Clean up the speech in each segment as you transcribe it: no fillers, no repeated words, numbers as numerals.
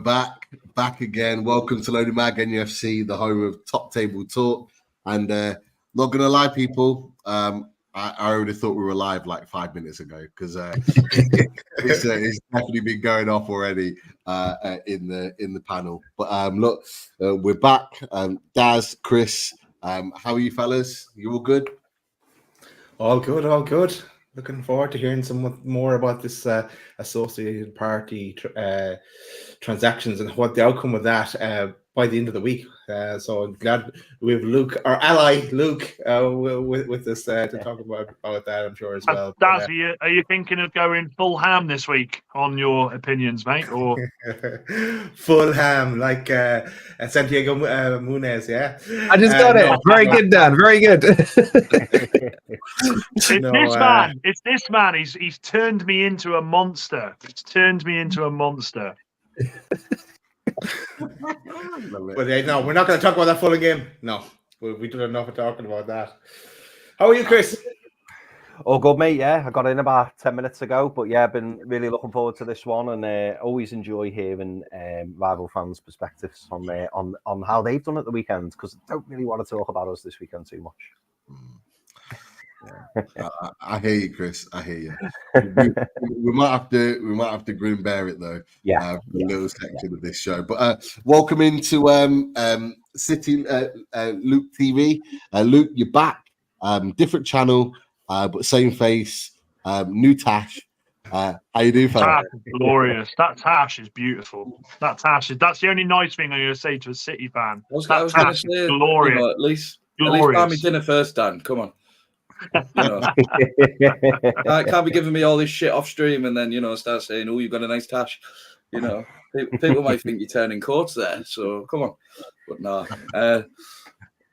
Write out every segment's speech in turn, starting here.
back again. Welcome to Loaded Mag NFC, the home of top table talk. And not gonna lie, people, I already thought we were live like 5 minutes ago because it's definitely been going off already in the panel. But look, we're back. Daz, Chris, how are you fellas? You all good? All good. Looking forward to hearing some more about this associated party transactions and what the outcome of that by the end of the week. So I'm glad we have Luke, our ally Luke, with us to talk about that, I'm sure, as well. Daz, are you thinking of going full ham this week on your opinions, mate? Or full ham, like Santiago Munez, yeah? I just got it. Very good, Dan. Very good. It's this man. He's turned me into a monster. It's turned me into a monster. But no, we're not going to talk about that full game. No, we did enough of talking about that. How are you, Chris? All good, mate. Yeah, I got in about 10 minutes ago, but yeah, I've been really looking forward to this one, and always enjoy hearing rival fans' perspectives on how they've done at the weekend, because I don't really want to talk about us this weekend too much. I hear you, Chris. I hear you. We might have to grin and bear it though. Yeah, for a little section of this show. But welcome into City Luke TV. Luke, you're back. Different channel, but same face. New tash. How you doing, fella? Glorious. That tash is beautiful. That's the only nice thing I'm going to say to a City fan. I was going to say, glorious. You know, at least buy me dinner first, Dan. Come on. You know, I can't be giving me all this shit off stream and then start saying, "Oh, you've got a nice tash." You know, people might think you're turning courts there. So come on, but no,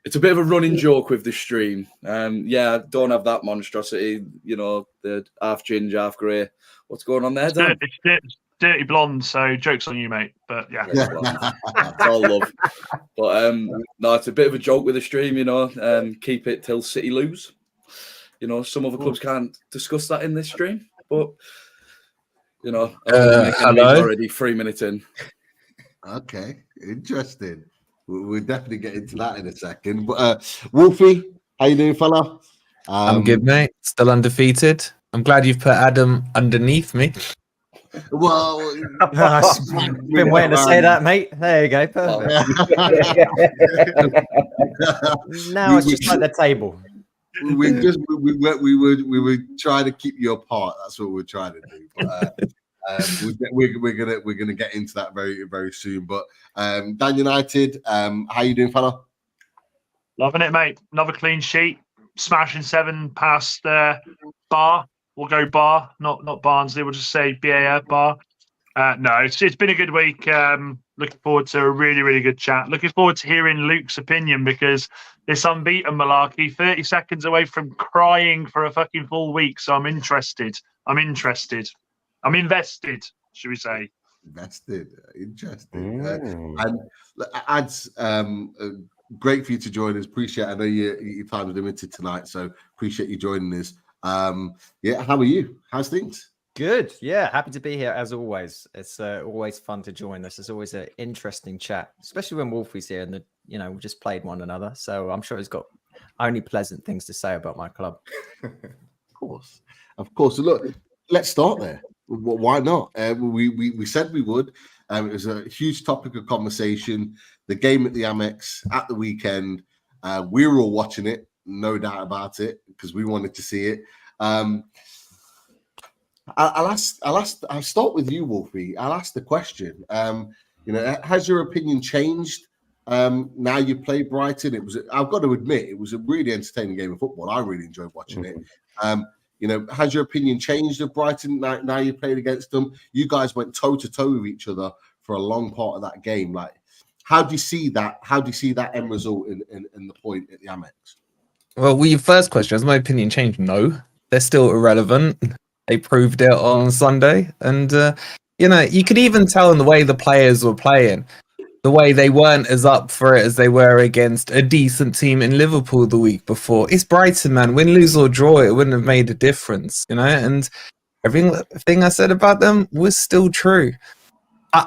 it's a bit of a running joke with the stream. Yeah, I don't have that monstrosity. You know, the half ginger, half grey. What's going on there, Dan? It's dirty blonde. So jokes on you, mate. But yeah, it's all love. But no, it's a bit of a joke with the stream. You know, keep it till City lose. You know, some other clubs can't discuss that in this stream, but hello. Already 3 minutes in. Okay, interesting. We'll definitely get into that in a second. But Wolfie, how you doing, fella? I'm good, mate. Still undefeated. I'm glad you've put Adam underneath me. Well, been waiting to say that, mate. There you go. Perfect. Now it's just like the table. we were trying to keep you apart. That's what we're trying to do. But, we're gonna get into that very, very soon. But Dan United, how you doing, fella? Loving it, mate. Another clean sheet. Smashing 7 past Bar. We'll go Bar, not Barnsley. We'll just say BAR Bar. No, it's been a good week. Looking forward to a really, really good chat. Looking forward to hearing Luke's opinion, because this unbeaten malarkey, 30 seconds away from crying for a fucking full week. So I'm interested. I'm invested, should we say. Interested. And ads, great for you to join us. Appreciate it. I know your time is limited tonight, so appreciate you joining us. Yeah, how are you? How's things? Good. Yeah, happy to be here as always. It's always fun to join this. It's always an interesting chat, especially when Wolfie's here and we just played one another. So I'm sure he's got only pleasant things to say about my club. Of course. Look, let's start there. Why not? We said we would. It was a huge topic of conversation. The game at the Amex at the weekend. We were all watching it, no doubt about it, because we wanted to see it. I'll start with you, Wolfie. I'll ask the question. Has your opinion changed now you play Brighton? I've got to admit, it was a really entertaining game of football. I really enjoyed watching it. Has your opinion changed of Brighton now you played against them? You guys went toe to toe with each other for a long part of that game. Like, how do you see that? How do you see that end result in the point at the Amex? Well, your first question, has my opinion changed? No, they're still irrelevant. They proved it on Sunday. And, you could even tell in the way the players were playing, the way they weren't as up for it as they were against a decent team in Liverpool the week before. It's Brighton, man. Win, lose or draw, it wouldn't have made a difference, and everything I said about them was still true.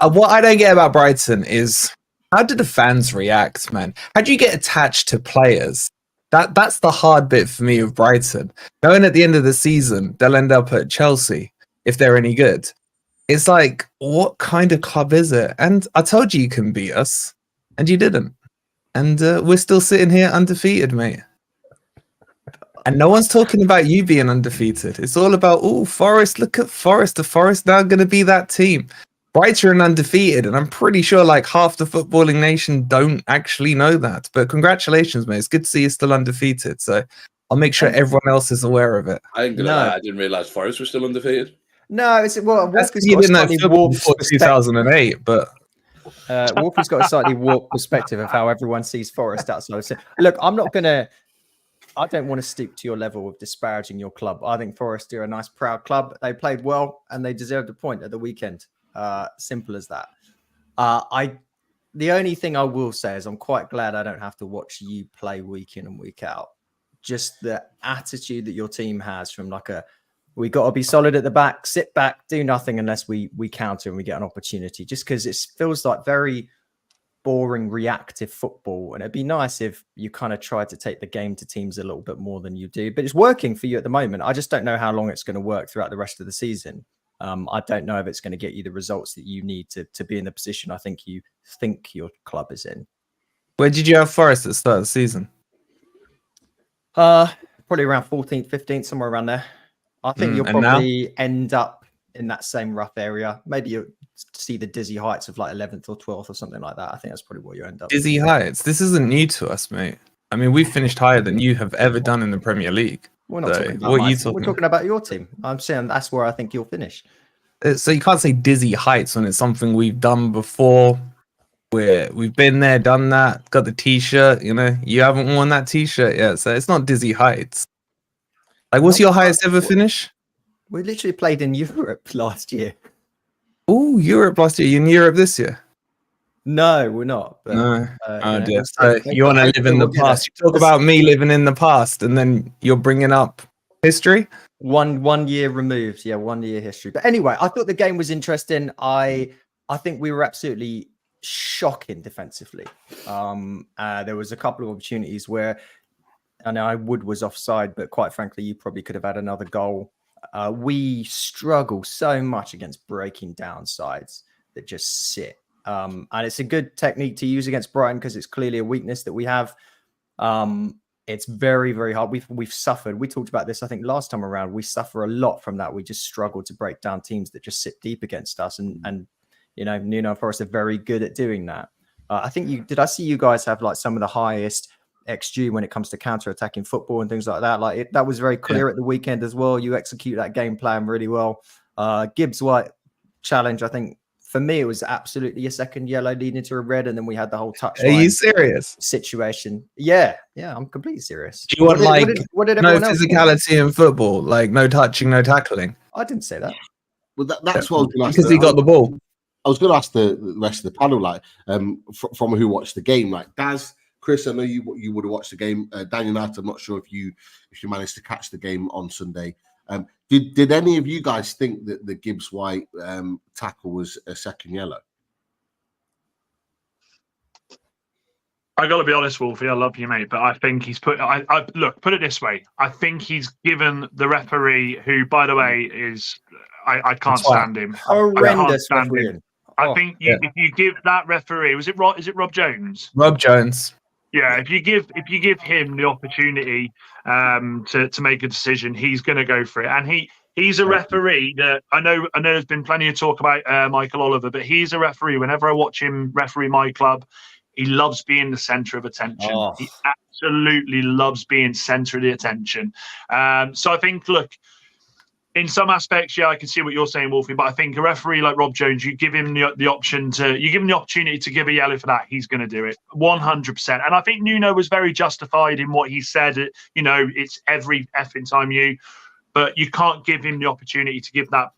What I don't get about Brighton is how do the fans react, man? How do you get attached to players? That's the hard bit for me with Brighton. Knowing at the end of the season they'll end up at Chelsea if they're any good. It's like, what kind of club is it? And I told you can beat us, and you didn't. And we're still sitting here undefeated, mate. And no one's talking about you being undefeated. It's all about, Forest, look at Forest. The Forest now going to be that team. Brighton undefeated, and I'm pretty sure like half the footballing nation don't actually know that. But congratulations, mate. It's good to see you still undefeated. So I'll make sure everyone else is aware of it. I didn't realise Forest was still undefeated. No, it's Wolfie's you got a didn't know slightly football warped before perspective. 2008, but Wolfie's got a slightly warped perspective of how everyone sees Forest outside. So, look, I don't want to stoop to your level of disparaging your club. I think Forest are a nice, proud club. They played well and they deserved a point at the weekend. Simple as that. The only thing I will say is I'm quite glad I don't have to watch you play week in and week out. Just the attitude that your team has from we got to be solid at the back, sit back, do nothing unless we counter and we get an opportunity. Just because it feels like very boring, reactive football. And it'd be nice if you kind of tried to take the game to teams a little bit more than you do. But it's working for you at the moment. I just don't know how long it's going to work throughout the rest of the season. I don't know if it's going to get you the results that you need to be in the position I think you think your club is in. where did you have Forest at the start of the season? Probably around 14th, 15th, somewhere around there. I think you'll probably end up in that same rough area. Maybe you'll see the dizzy heights of like 11th or 12th or something like that. I think that's probably where you end up. Dizzy heights? This isn't new to us, mate. I mean, we've finished higher than you have ever done in the Premier League. We're not talking about my team. We're talking about your team. I'm saying that's where I think you'll finish. So you can't say dizzy heights when it's something we've done before. We've been there, done that, got the T-shirt. You know, you haven't worn that T-shirt yet, so it's not dizzy heights. Like, what's your highest ever finish? We literally played in Europe last year. Oh, Europe last year. You in Europe this year? No, we're not. But, no. Oh dear. So you want to live in the past. You talk about me living in the past, and then you're bringing up history. One year removed. Yeah, 1 year history. But anyway, I thought the game was interesting. I think we were absolutely shocking defensively. There was a couple of opportunities where I know Wood was offside, but quite frankly, you probably could have had another goal. We struggle so much against breaking down sides that just sit. And it's a good technique to use against Brighton because it's clearly a weakness that we have. It's very, very hard. We've suffered. We talked about this, I think, last time around. We suffer a lot from that. We just struggle to break down teams that just sit deep against us. And you know, Nuno and Forest are very good at doing that. I think did I see you guys have like some of the highest XG when it comes to counter-attacking football and things like that? Like that was very clear at the weekend as well. You execute that game plan really well. Gibbs White challenge, I think for me, it was absolutely a second yellow leading to a red, and then we had the whole touch. Are you serious? Situation. Yeah, I'm completely serious. Do you want what did no physicality in football, like no touching, no tackling? I didn't say that. Well, that's what I was going to ask. Because he got the ball. I was going to ask the rest of the panel, like, from who watched the game, like Daz, Chris. I know you would have watched the game. Daniel Knight, I'm not sure if you managed to catch the game on Sunday. Did any of you guys think that the Gibbs White tackle was a second yellow? I got to be honest, Wolfie. I love you, mate, but I think he's put. Put it this way. I think he's given the referee, who, by the way, is I can't stand him. Horrendous. I think if you give that referee, is it Rob Jones? Rob Jones. Yeah, if you give him the opportunity to make a decision, he's going to go for it. And he's a referee that I know there's been plenty of talk about Michael Oliver, but he's a referee. Whenever I watch him referee my club, he loves being the centre of attention. Oh. He absolutely loves being centre of the attention. So I think, look, in some aspects, I can see what you're saying, Wolfie, but I think a referee like Rob Jones, you give him the opportunity to give a yellow for that, he's going to do it 100%. And I think Nuno was very justified in what he said. You know, it's every effing time but you can't give him the opportunity to give that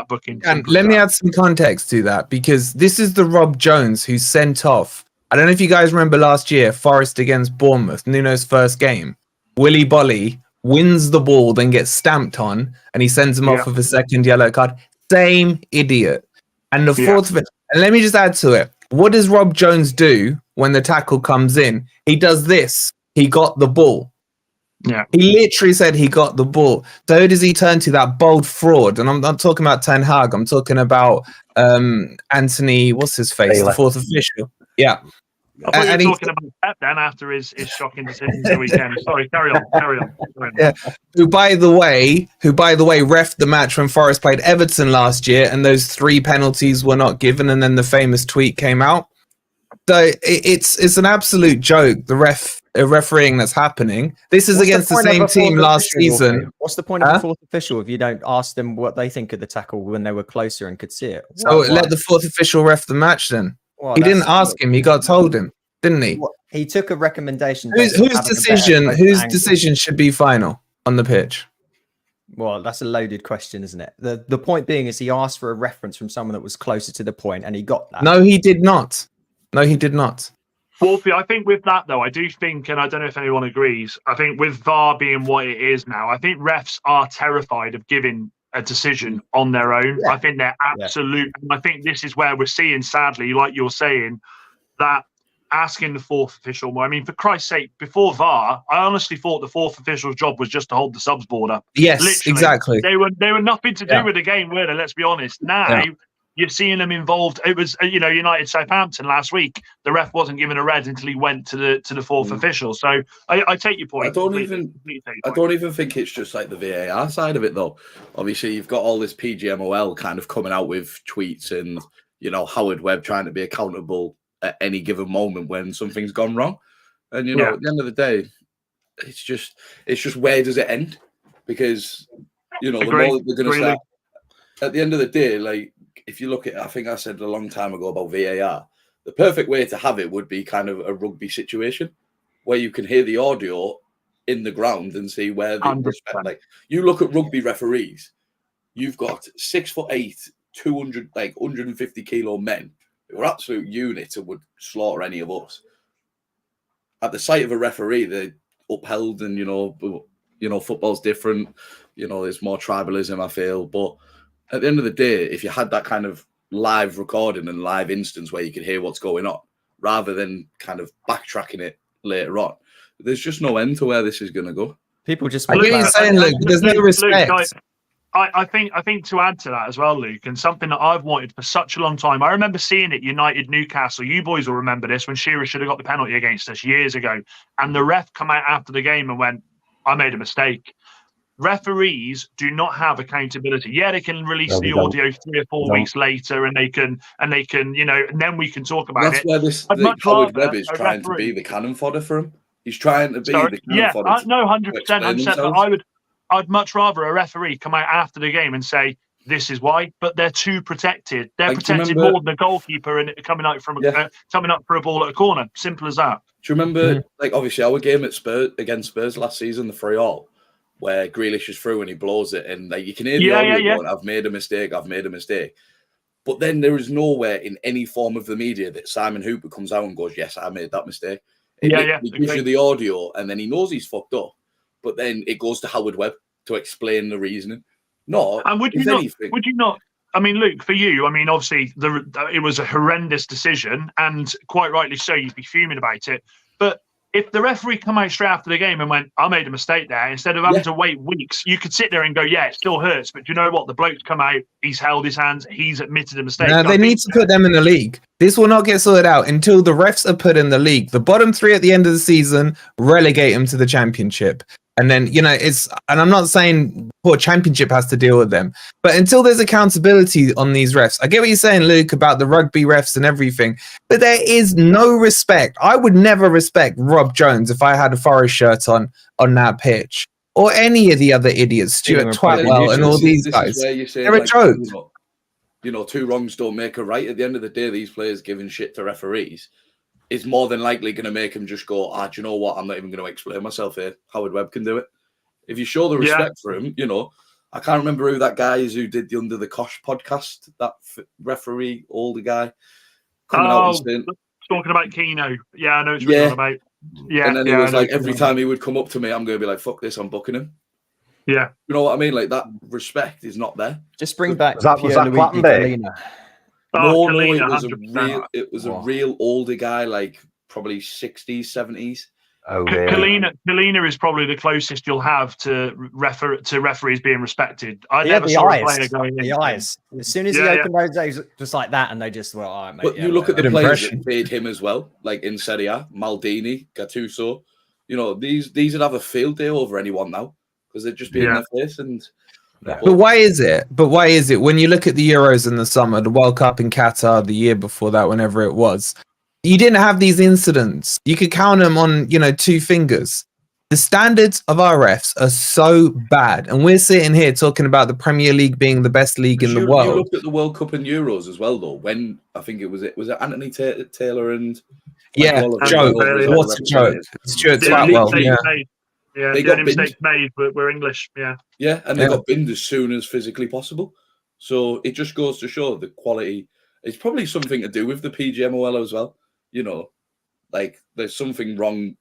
booking. And let me add some context to that, because this is the Rob Jones who sent off. I don't know if you guys remember last year, Forest against Bournemouth, Nuno's first game. Willy Bolly wins the ball, then gets stamped on, and he sends him off with a second yellow card. Same idiot. And the fourth, And let me just add to it. What does Rob Jones do when the tackle comes in? He does this. He got the ball. Yeah. He literally said he got the ball. So who does he turn to? That bold fraud. And I'm not talking about Ten Hag. I'm talking about Anthony, what's his face? Taylor. The fourth official. Yeah. I thought And you were he- talking about Pep then after his shocking decisions the weekend. Sorry, carry on. Yeah. Who, by the way, reffed the match when Forest played Everton last year, and those 3 penalties were not given, and then the famous tweet came out. So it's an absolute joke. The refereeing that's happening. This is against the same team last season. What's the point of the fourth official if you don't ask them what they think of the tackle when they were closer and could see it? So let the fourth official ref the match then. Well, He didn't ask him. He got told him, didn't he? He took a recommendation. Whose decision should be final on the pitch? Well, that's a loaded question, isn't it? The point being is he asked for a reference from someone that was closer to the point, and he got that. No, he did not. Wolfie, I think with that though, I do think, and I don't know if anyone agrees, I think with VAR being what it is now, I think refs are terrified of giving a decision on their own. Yeah. I think they're absolute. And I think this is where we're seeing, sadly, like you're saying, that asking the fourth official more. I mean, for Christ's sake, before VAR, I honestly thought the fourth official's job was just to hold the subs board up. Yes, Literally. exactly. They were nothing to do with the game, were they? Let's be honest. Now you're seeing them involved. It was, United Southampton last week. The ref wasn't given a red until he went to the fourth official. So I take your point. I don't even think it's just like the VAR side of it though. Obviously, you've got all this PGMOL kind of coming out with tweets and Howard Webb trying to be accountable at any given moment when something's gone wrong. And at the end of the day, it's just where does it end? Because the more that they're going to start. At the end of the day, like if you look at, I think I said a long time ago about VAR, the perfect way to have it would be kind of a rugby situation where you can hear the audio in the ground and see where the respect. Like you look at rugby referees, you've got 6'8", 150 kilo men who are absolute units and would slaughter any of us. At the sight of a referee, they're upheld, and football's different. There's more tribalism, I feel, but at the end of the day, if you had that kind of live recording and live instance where you could hear what's going on, rather than kind of backtracking it later on, there's just no end to where this is going to go. People just. I get you saying, Luke, there's no respect. I think to add to that as well, Luke, and something that I've wanted for such a long time. I remember seeing it United Newcastle. You boys will remember this when Shearer should have got the penalty against us years ago, and the ref come out after the game and went, "I made a mistake." Referees do not have accountability. Yeah, they can release the audio 3 or 4 weeks later, and they can, and then we can talk about it. That's where Howard Webb is trying to be the cannon fodder for him. He's trying to be the cannon fodder. No, 100%. But I'd much rather a referee come out after the game and say, this is why, but they're too protected. They're protected more than a goalkeeper and coming up for a ball at a corner. Simple as that. Do you remember, obviously, our game at Spurs against Spurs last season, the 3-3, where Grealish is through and he blows it, and you can hear the audio going, I've made a mistake. But then there is nowhere in any form of the media that Simon Hooper comes out and goes, yes, I made that mistake. He gives you the audio, and then he knows he's fucked up. But then it goes to Howard Webb to explain the reasoning. Would you not? I mean, Luke, for you, I mean, obviously, it was a horrendous decision, and quite rightly so, you'd be fuming about it. But if the referee come out straight after the game and went, I made a mistake there, instead of having to wait weeks, you could sit there and go, yeah, it still hurts. But do you know what? The bloke's come out, he's held his hands, he's admitted a mistake. No, they need to put them in the league. This will not get sorted out until the refs are put in the league. The bottom 3 at the end of the season, relegate them to the championship. And then, and I'm not saying poor championship has to deal with them, but until there's accountability on these refs, I get what you're saying, Luke, about the rugby refs and everything, but there is no respect. I would never respect Rob Jones if I had a Forest shirt on that pitch, or any of the other idiots, Stuart Twatwell and all these guys. They're a joke. Two wrongs don't make a right. At the end of the day, these players giving shit to referees is more than likely going to make him just go, do you know what? I'm not even going to explain myself here. Howard Webb can do it. If you show the respect for him, I can't remember who that guy is who did the Under the Kosh podcast, that referee, older guy. Talking about Keno. Yeah, I know what you're talking about. Yeah. And then he was like, every time he would come up to me, I'm going to be like, fuck this, I'm booking him. Yeah. You know what I mean? Like, that respect is not there. Just bring back was that Clapton Day? No, Kalina, it was 100%. a real older guy, like probably 60s, 70s. Oh, really? Kalina is probably the closest you'll have to referees being respected. I Yeah, never the saw a eyes. player going in. The eyes. As soon as he opened those eyes, just like that, and they just well, all right, mate. But Yeah, you look at the Good players impression. that paid him as well, like in Serie A, Maldini, Gattuso. You know, these would have a field day over anyone now because they'd just be in their face. And But why is it? When you look at the Euros in the summer, the World Cup in Qatar, the year before that, whenever it was, you didn't have these incidents. You could count them on, 2 fingers. The standards of our refs are so bad, and we're sitting here talking about the Premier League being the best league in the world. You looked at the World Cup and Euros as well, though. When I think it was Anthony Taylor and joke. What a joke. Stuart Twatwell. The only mistakes made were English. Yeah, and they got binned as soon as physically possible. So it just goes to show the quality. It's probably something to do with the PGMOL as well. You know, like there's something wrong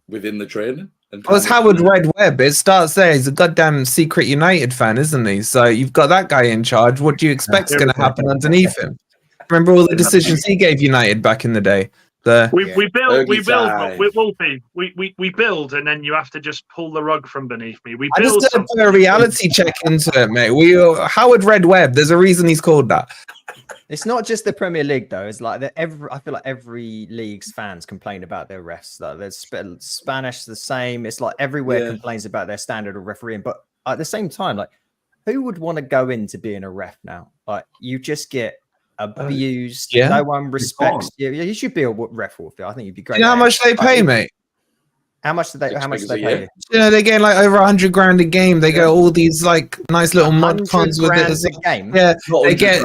within the training. Well, it's Howard Red Webb. It starts there. He's a goddamn secret United fan, isn't he? So you've got that guy in charge. What do you expect's going to happen underneath him? Remember all the decisions he gave United back in the day? We build, and then you have to just pull the rug from beneath me. I just did put a reality check into it, mate. Howard Red Webb. There's a reason he's called that. It's not just the Premier League though. It's like I feel like every league's fans complain about their refs. Like there's Spanish the same. It's like everywhere complains about their standard of refereeing. But at the same time, like who would want to go into being a ref now? Like you just get abused. No one respects you. You should be a ref. I think you'd be great. You know how much they pay, mate? How much do they pay you? They get like over $100,000 a game. They get all these like nice little mud cons with it. A game. Yeah, they get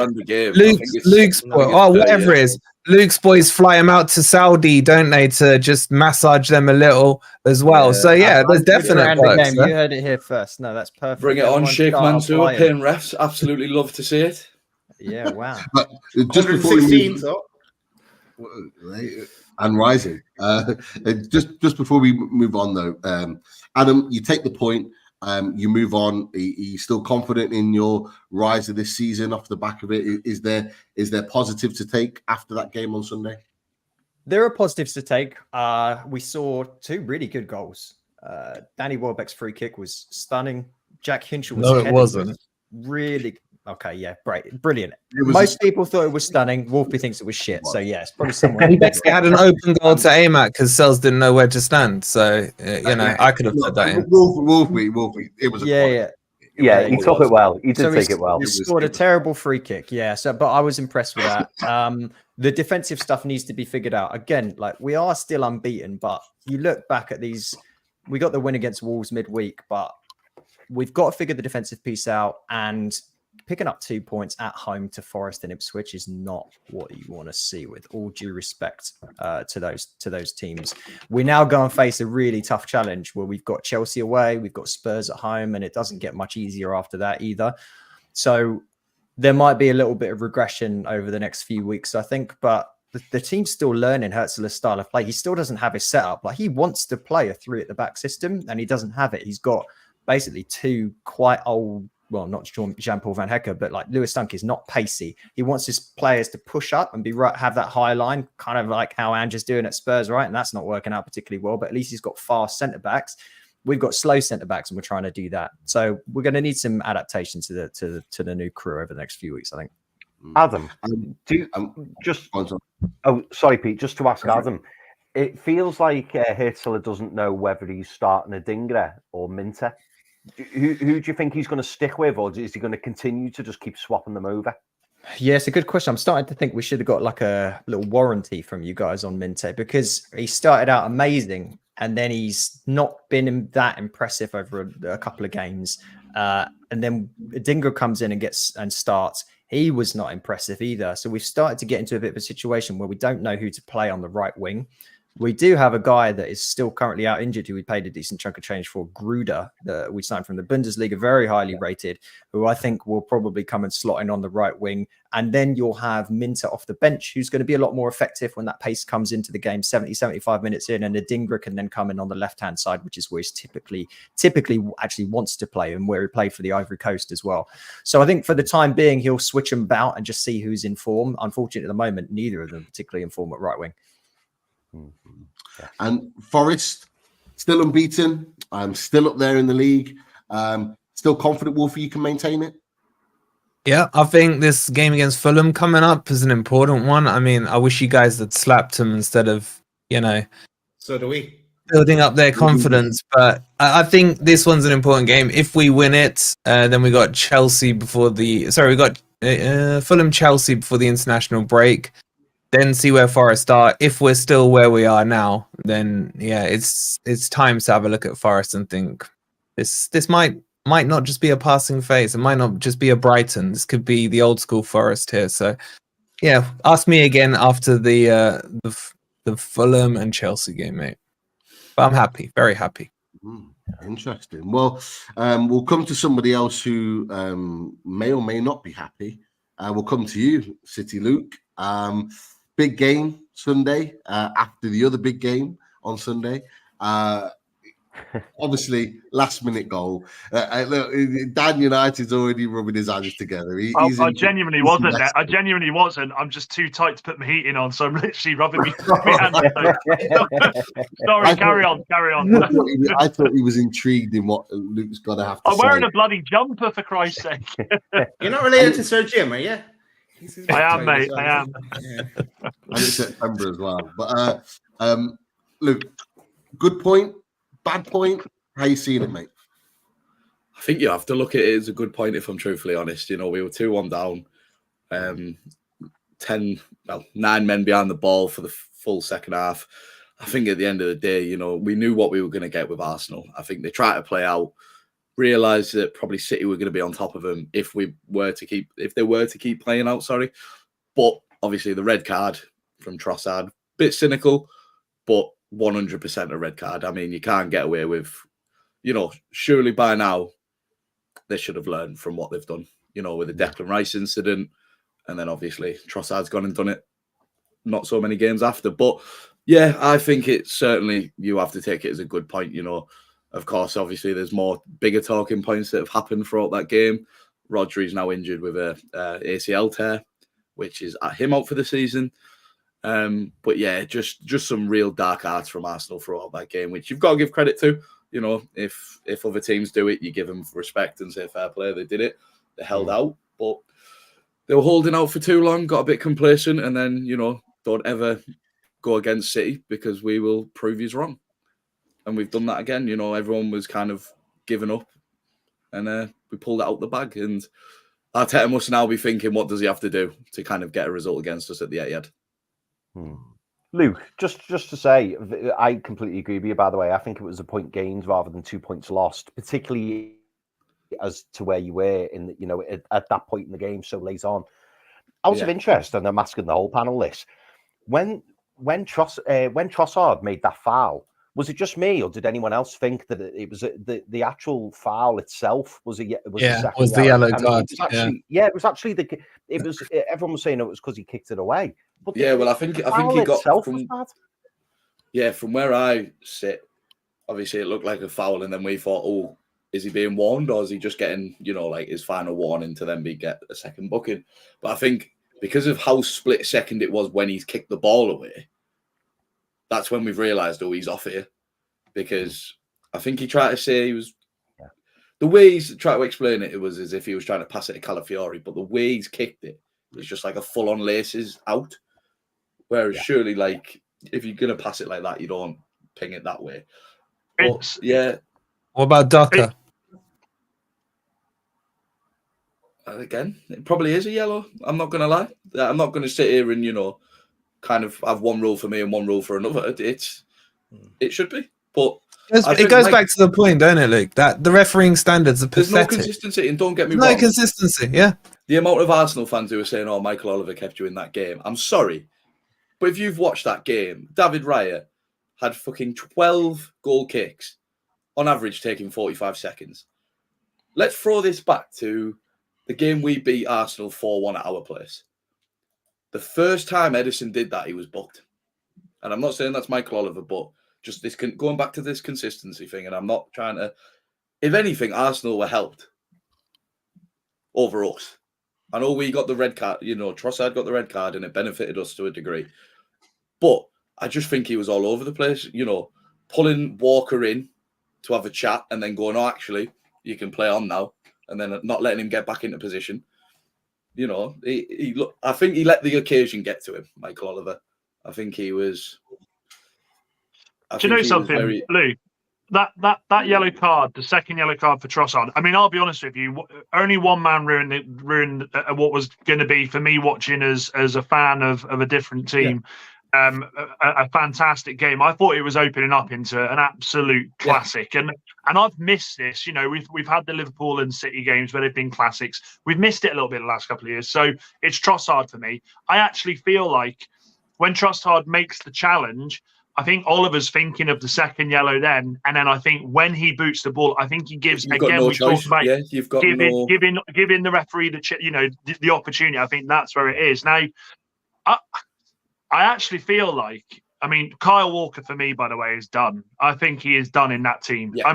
Luke's boy, whatever it is. Luke's boys fly him out to Saudi, don't they, to just massage them a little as well. So there's definitely game. You heard it here first. No, that's perfect. Bring it on, Sheikh Mansour, paying refs. Absolutely love to see it. Yeah, wow. But just before we move, and rising. Just before we move on, though, Adam, you take the point. You move on. Are you still confident in your rise of this season off the back of it? Is there positive to take after that game on Sunday? There are positives to take. We saw 2 really good goals. Danny Welbeck's free kick was stunning. Jack Hinchell was it wasn't. Really okay, yeah, brilliant. Most people thought it was stunning. Wolfie thinks it was shit. So yeah, it's probably somewhere. He basically had an open goal to aim at because Sells didn't know where to stand. So I could have put that in. Wolfie, it was he took it well. He did take it well. He scored a terrible free kick. Yeah, but I was impressed with that. The defensive stuff needs to be figured out. Again, like we are still unbeaten, but you look back at these. We got the win against Wolves midweek, but we've got to figure the defensive piece out, and picking up 2 points at home to Forest and Ipswich is not what you want to see, with all due respect to those teams. We now go and face a really tough challenge where we've got Chelsea away, we've got Spurs at home, and it doesn't get much easier after that either. So there might be a little bit of regression over the next few weeks, I think, but the team's still learning Hertzler's style of play. He still doesn't have his setup. Like he wants to play a 3 at the back system, and he doesn't have it. He's got basically 2 quite old, well, not Jean-Paul Van Hecke, but like Lewis Dunk is not pacey. He wants his players to push up and have that high line, kind of like how Ange's doing at Spurs, right? And that's not working out particularly well, but at least he's got fast centre-backs. We've got slow centre-backs, and we're trying to do that. So we're going to need some adaptation to the new crew over the next few weeks, I think. Adam, sorry, Pete, just to ask Adam, it feels like Hertzler doesn't know whether he's starting a Dingra or Minter. Who do you think he's going to stick with, or is he going to continue to just keep swapping them over? Yeah, it's a good question. I'm starting to think we should have got like a little warranty from you guys on Minte, because he started out amazing and then he's not been that impressive over a couple of games. And then Dingra comes in and starts. He was not impressive either. So we've started to get into a bit of a situation where we don't know who to play on the right wing. We do have a guy that is still currently out injured who we paid a decent chunk of change for, Gruder, that we signed from the Bundesliga, very highly rated, who I think will probably come and slot in on the right wing. And then you'll have Minter off the bench, who's going to be a lot more effective when that pace comes into the game 70, 75 minutes in. And Adingra can then come in on the left-hand side, which is where he's typically actually wants to play and where he played for the Ivory Coast as well. So I think for the time being, he'll switch them about and just see who's in form. Unfortunately, at the moment, neither of them particularly in form at right wing. And Forest, still unbeaten. I'm still up there in the league. Still confident, Wolfie, you can maintain it? Yeah, I think this game against Fulham coming up is an important one. I mean, I wish you guys had slapped them instead of, So do we. Building up their confidence. But I think this one's an important game. If we win it, then we got Fulham Chelsea before the international break. Then see where Forest are. If we're still where we are now, then yeah, it's time to have a look at Forest and think this might not just be a passing phase. It might not just be a Brighton. This could be the old school Forest here. So yeah, ask me again after the Fulham and Chelsea game, mate. But I'm happy, very happy. Interesting. Well, we'll come to somebody else who may or may not be happy. We'll come to you, City Luke. Big game Sunday after the other big game on Sunday. Obviously, last minute goal. Look, Dan United's already rubbing his hands together. I genuinely wasn't. I genuinely wasn't. I'm just too tight to put my heating on, so I'm literally rubbing my hands. Sorry, carry on. I thought he was intrigued in what Luke's got to have to say. I'm wearing a bloody jumper, for Christ's sake. You're not related to Sir Jim, are you? I am, mate. I am. Yeah. And it's September as well. But Luke, good point, bad point. How you seeing it, mate? I think you have to look at it as a good point, if I'm truthfully honest. We were 2-1 down, 9 men behind the ball for the full second half. I think at the end of the day, we knew what we were going to get with Arsenal. I think they tried to play out, realised that probably City were going to be on top of them if they were to keep playing out. But obviously the red card from Trossard, bit cynical, but 100% a red card. I mean, you can't get away with, surely by now they should have learned from what they've done, with the Declan Rice incident, and then obviously Trossard's gone and done it not so many games after. But yeah, I think it's certainly, you have to take it as a good point. Of course, obviously, there's more bigger talking points that have happened throughout that game. Rodri's now injured with a ACL tear, which is at him out for the season. But yeah, just some real dark arts from Arsenal throughout that game, which you've got to give credit to. If other teams do it, you give them respect and say fair play. They did it. They held out, but they were holding out for too long, got a bit complacent, and then, don't ever go against City because we will prove you wrong. And we've done that again. Everyone was kind of giving up, and we pulled it out the bag. And Arteta must now be thinking, what does he have to do to kind of get a result against us at the Etihad? Luke, just to say, I completely agree with you, by the way. I think it was a point gained rather than 2 points lost, particularly as to where you were at that point in the game so late on. Out of interest, and I'm asking the whole panel this, when Trossard made that foul, was it just me, or did anyone else think that it was the actual foul itself was the yellow card? It was actually everyone was saying it was because he kicked it away. But I think he got from where I sit. Obviously, it looked like a foul, and then we thought, oh, is he being warned, or is he just getting his final warning to then get a second booking? But I think because of how split second it was when he's kicked the ball away, that's when we've realised, oh, he's off here. Because I think he tried to say the way he's tried to explain it, it was as if he was trying to pass it to Calafiori, but the way he's kicked it was just like a full-on laces out. Whereas surely, if you're going to pass it like that, you don't ping it that way. But, What about Daka? Again, it probably is a yellow. I'm not going to lie. I'm not going to sit here and, kind of have one rule for me and one rule for another. It should be. But it goes back to the point, don't it, Luke? That the refereeing standards are pathetic. There's no consistency, and don't get me wrong. No consistency, yeah. The amount of Arsenal fans who are saying, oh, Michael Oliver kept you in that game. I'm sorry. But if you've watched that game, David Raya, had fucking 12 goal kicks, on average taking 45 seconds. Let's throw this back to the game we beat Arsenal 4-1 at our place. The first time Edison did that, he was booked. And I'm not saying that's Michael Oliver, but just this going back to this consistency thing, and I'm not trying to... If anything, Arsenal were helped over us. I know we got the red card, Trossard got the red card, and it benefited us to a degree. But I just think he was all over the place, pulling Walker in to have a chat and then going, actually, you can play on now, and then not letting him get back into position. I think he let the occasion get to him, Michael Oliver. I think he was... Do you know something, Lou? That yellow card, the second yellow card for Trossard. I mean, I'll be honest with you. Only one man ruined what was going to be for me watching as a fan of a different team. Yeah. A fantastic game. I thought it was opening up into an absolute classic, and I've missed this. We've had the Liverpool and City games where they've been classics. We've missed it a little bit the last couple of years. So it's Trossard for me. I actually feel like when Trossard makes the challenge, I think Oliver's thinking of the second yellow then, and then I think when he boots the ball, I think he gives giving the referee the opportunity. I think that's where it is now. I actually feel like, Kyle Walker for me, by the way, is done. I think he is done in that team. Yeah.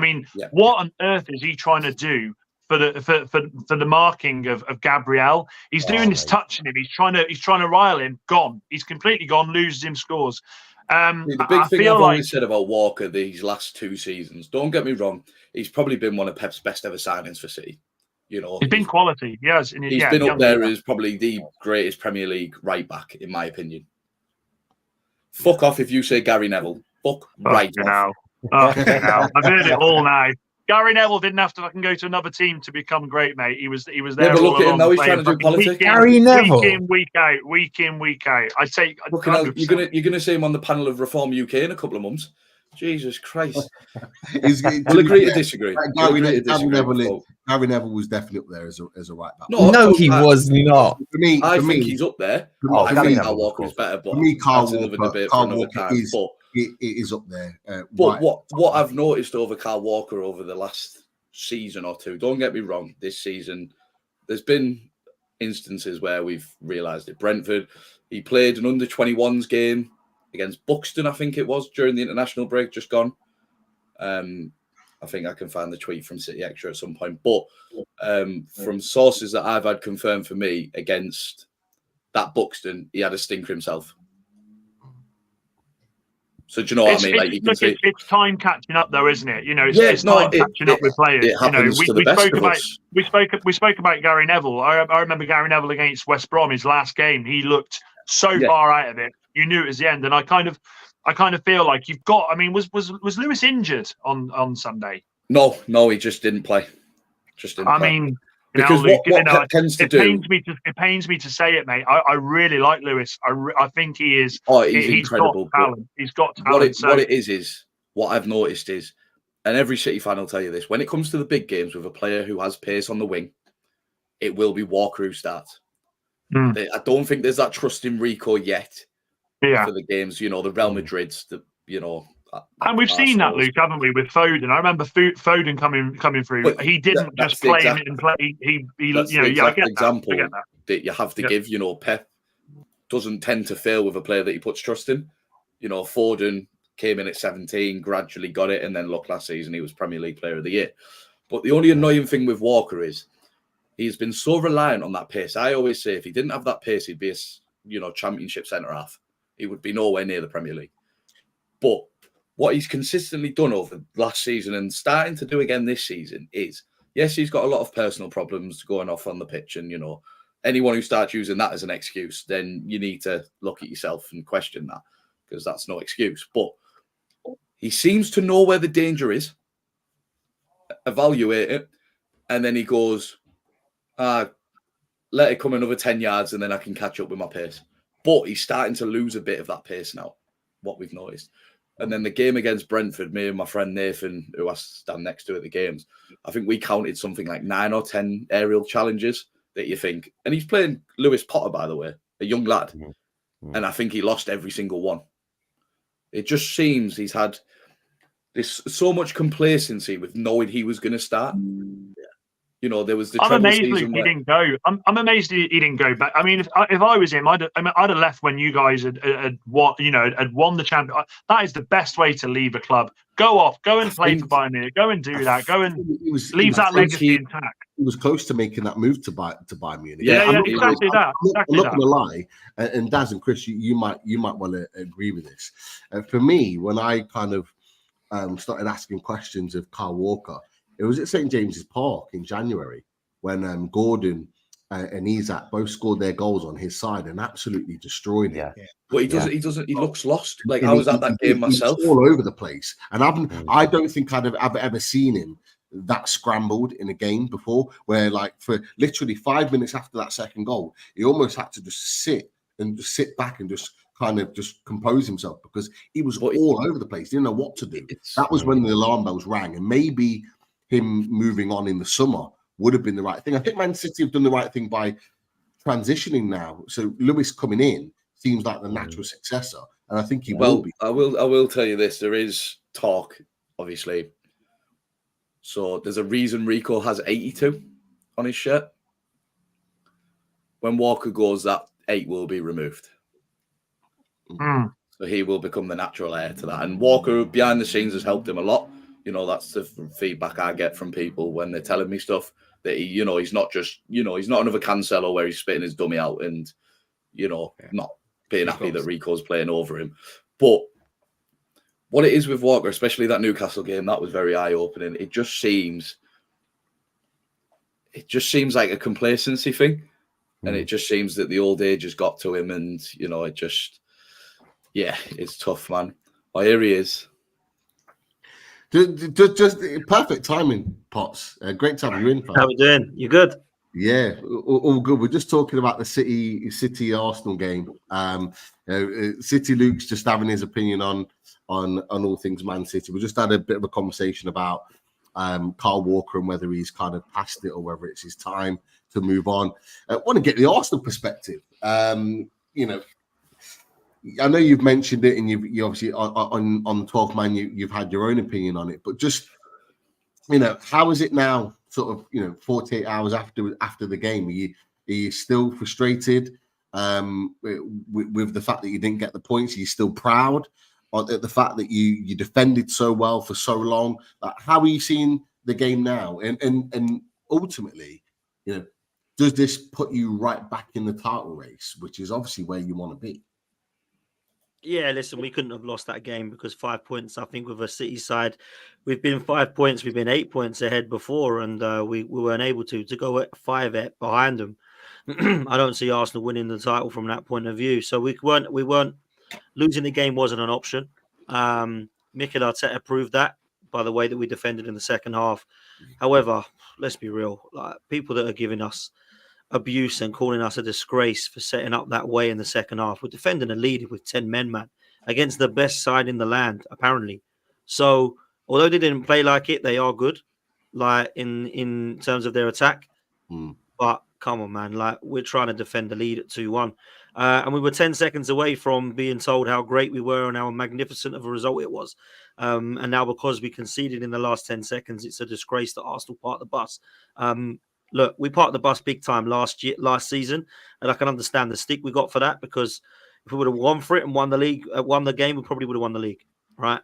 What on earth is he trying to do for the marking of Gabriel? He's doing this, touching him. He's trying to rile him. Gone. He's completely gone. Loses him scores. The big thing I've always said about Walker these last 2 seasons, don't get me wrong, he's probably been one of Pep's best ever signings for City. He's been quality. Yes, he's been up there as probably the greatest Premier League right back, in my opinion. Fuck off if you say Gary Neville. Fuck right off. I've heard it all now. Gary Neville didn't have to fucking go to another team to become great, mate. He was there. Yeah, but look at him now. He's trying to do politics. Gary Neville, week in, week out. I take. You're gonna see him on the panel of Reform UK in a couple of months. Jesus Christ. We'll agree to disagree. Gary Neville was definitely up there as a right back. No, he was not. I think he's up there. I think Kyle Walker is better, but for me, Kyle Walker is up there. But what I've noticed over Kyle Walker over the last season or two, don't get me wrong, this season, there's been instances where we've realised it. Brentford, he played an under-21s game against Buxton, I think it was, during the international break just gone. I think I can find the tweet from City Extra at some point. But from sources that I've had confirmed for me, against that Buxton, he had a stinker himself. So do you know what I mean? Like, you can see it's time catching up, though, isn't it? It's time catching up with players. We spoke about Gary Neville. I remember Gary Neville against West Brom, his last game. He looked so far out of it. You knew it was the end, and I kind of feel like you've got. Was Lewis injured on Sunday? No, he just didn't play. Because Luke, what tends to do... It pains me to say it, mate. I really like Lewis. I think he is... he's incredible. Got talent. He's got talent. What it is, what I've noticed is, and every City fan will tell you this, when it comes to the big games with a player who has pace on the wing, it will be Walker who starts. I don't think there's that trust in Rico yet for the games, the Real Madrids, and we've seen that, Luke, haven't we, with Foden? I remember Foden coming through. But he didn't just play him and play. I get example that you have to give. Pep doesn't tend to fail with a player that he puts trust in. Foden came in at 17, gradually got it, and then look, last season he was Premier League Player of the Year. But the only annoying thing with Walker is he's been so reliant on that pace. I always say if he didn't have that pace, he'd be a Championship centre half. He would be nowhere near the Premier League. But what he's consistently done over last season and starting to do again this season is, yes, he's got a lot of personal problems going off on the pitch. And, anyone who starts using that as an excuse, then you need to look at yourself and question that, because that's no excuse. But he seems to know where the danger is, evaluate it, and then he goes, let it come another 10 yards and then I can catch up with my pace. But he's starting to lose a bit of that pace now, what we've noticed. And then the game against Brentford, me and my friend Nathan, who I stand next to at the games, I think we counted something like 9 or 10 aerial challenges that you think. And he's playing Lewis Potter, by the way, a young lad. And I think he lost every single one. It just seems he's had this so much complacency with knowing he was going to start. You know, there was the I'm treble amazed season he where didn't go. I'm amazed he didn't go back. I mean, if I was him, I'd have left when you guys had won the champion. That is the best way to leave a club. Go off, go and play for Bayern Munich. Go and do that. Go and leave that legacy intact. He was close to making that move to Bayern Munich. Yeah, exactly that. I'm not going to lie, and Daz and Chris, you might want to agree with this. For me, when I kind of started asking questions of Kyle Walker, it was at St. James's Park in January when Gordon and Isak both scored their goals on his side and absolutely destroyed him. Yeah. But he doesn't. He looks lost. Like I was at that game myself. He was all over the place, and I don't think I've ever seen him that scrambled in a game before. Where like for literally 5 minutes after that second goal, he almost had to just sit back and just kind of just compose himself because he was all over the place. He didn't know what to do. That was when the alarm bells rang, and maybe him moving on in the summer would have been the right thing. I think Man City have done the right thing by transitioning now. So Lewis coming in seems like the natural successor, and I think he will be. I will tell you this: there is talk, obviously. So there's a reason Rico has 82 on his shirt. When Walker goes, that 8 will be removed. So he will become the natural heir to that. And Walker behind the scenes has helped him a lot. You know, that's the feedback I get from people when they're telling me stuff that he, you know, he's not just, you know, he's not another Cancelo where he's spitting his dummy out and, you know, not being happy that Rico's playing over him. But what it is with Walker, especially that Newcastle game, that was very eye-opening. It just seems like a complacency thing. And it just seems that the old age has got to him and, you know, it's tough, man. Oh, here he is. Just perfect timing, Potts. Great to have you in. How we doing? You good? Yeah, all good. We're just talking about the City Arsenal game. City Luke's just having his opinion on all things Man City. We just had a bit of a conversation about Kyle Walker and whether he's kind of past it or whether it's his time to move on. I want to get the Arsenal perspective. You know, I know you've mentioned it, and you obviously on 12th Man, you've had your own opinion on it. But just, you know, how is it now? Sort of, you know, 48 hours after the game, are you still frustrated with the fact that you didn't get the points? Are you still proud at the fact that you defended so well for so long? How are you seeing the game now? And ultimately, you know, does this put you right back in the title race, which is obviously where you want to be? Yeah, listen, we couldn't have lost that game because 5 points, I think, with a City side, we've been 5 points, we've been 8 points ahead before, and we weren't able to go at 5 behind them. I don't see Arsenal winning the title from that point of view. So we weren't losing the game wasn't an option. Mikel Arteta proved that by the way that we defended in the second half. However, let's be real, like people that are giving us abuse and calling us a disgrace for setting up that way in the second half. We're defending a lead with 10 men, man, against the best side in the land, apparently. So, although they didn't play like it, they are good, like in terms of their attack. But come on, man, like we're trying to defend the lead at 2-1. And we were 10 seconds away from being told how great we were and how magnificent of a result it was. And now because we conceded in the last 10 seconds, it's a disgrace that Arsenal parked the bus. Look, we parked the bus big time last season, and I can understand the stick we got for that because if we would have won for it and won the game, we probably would have won the league, right?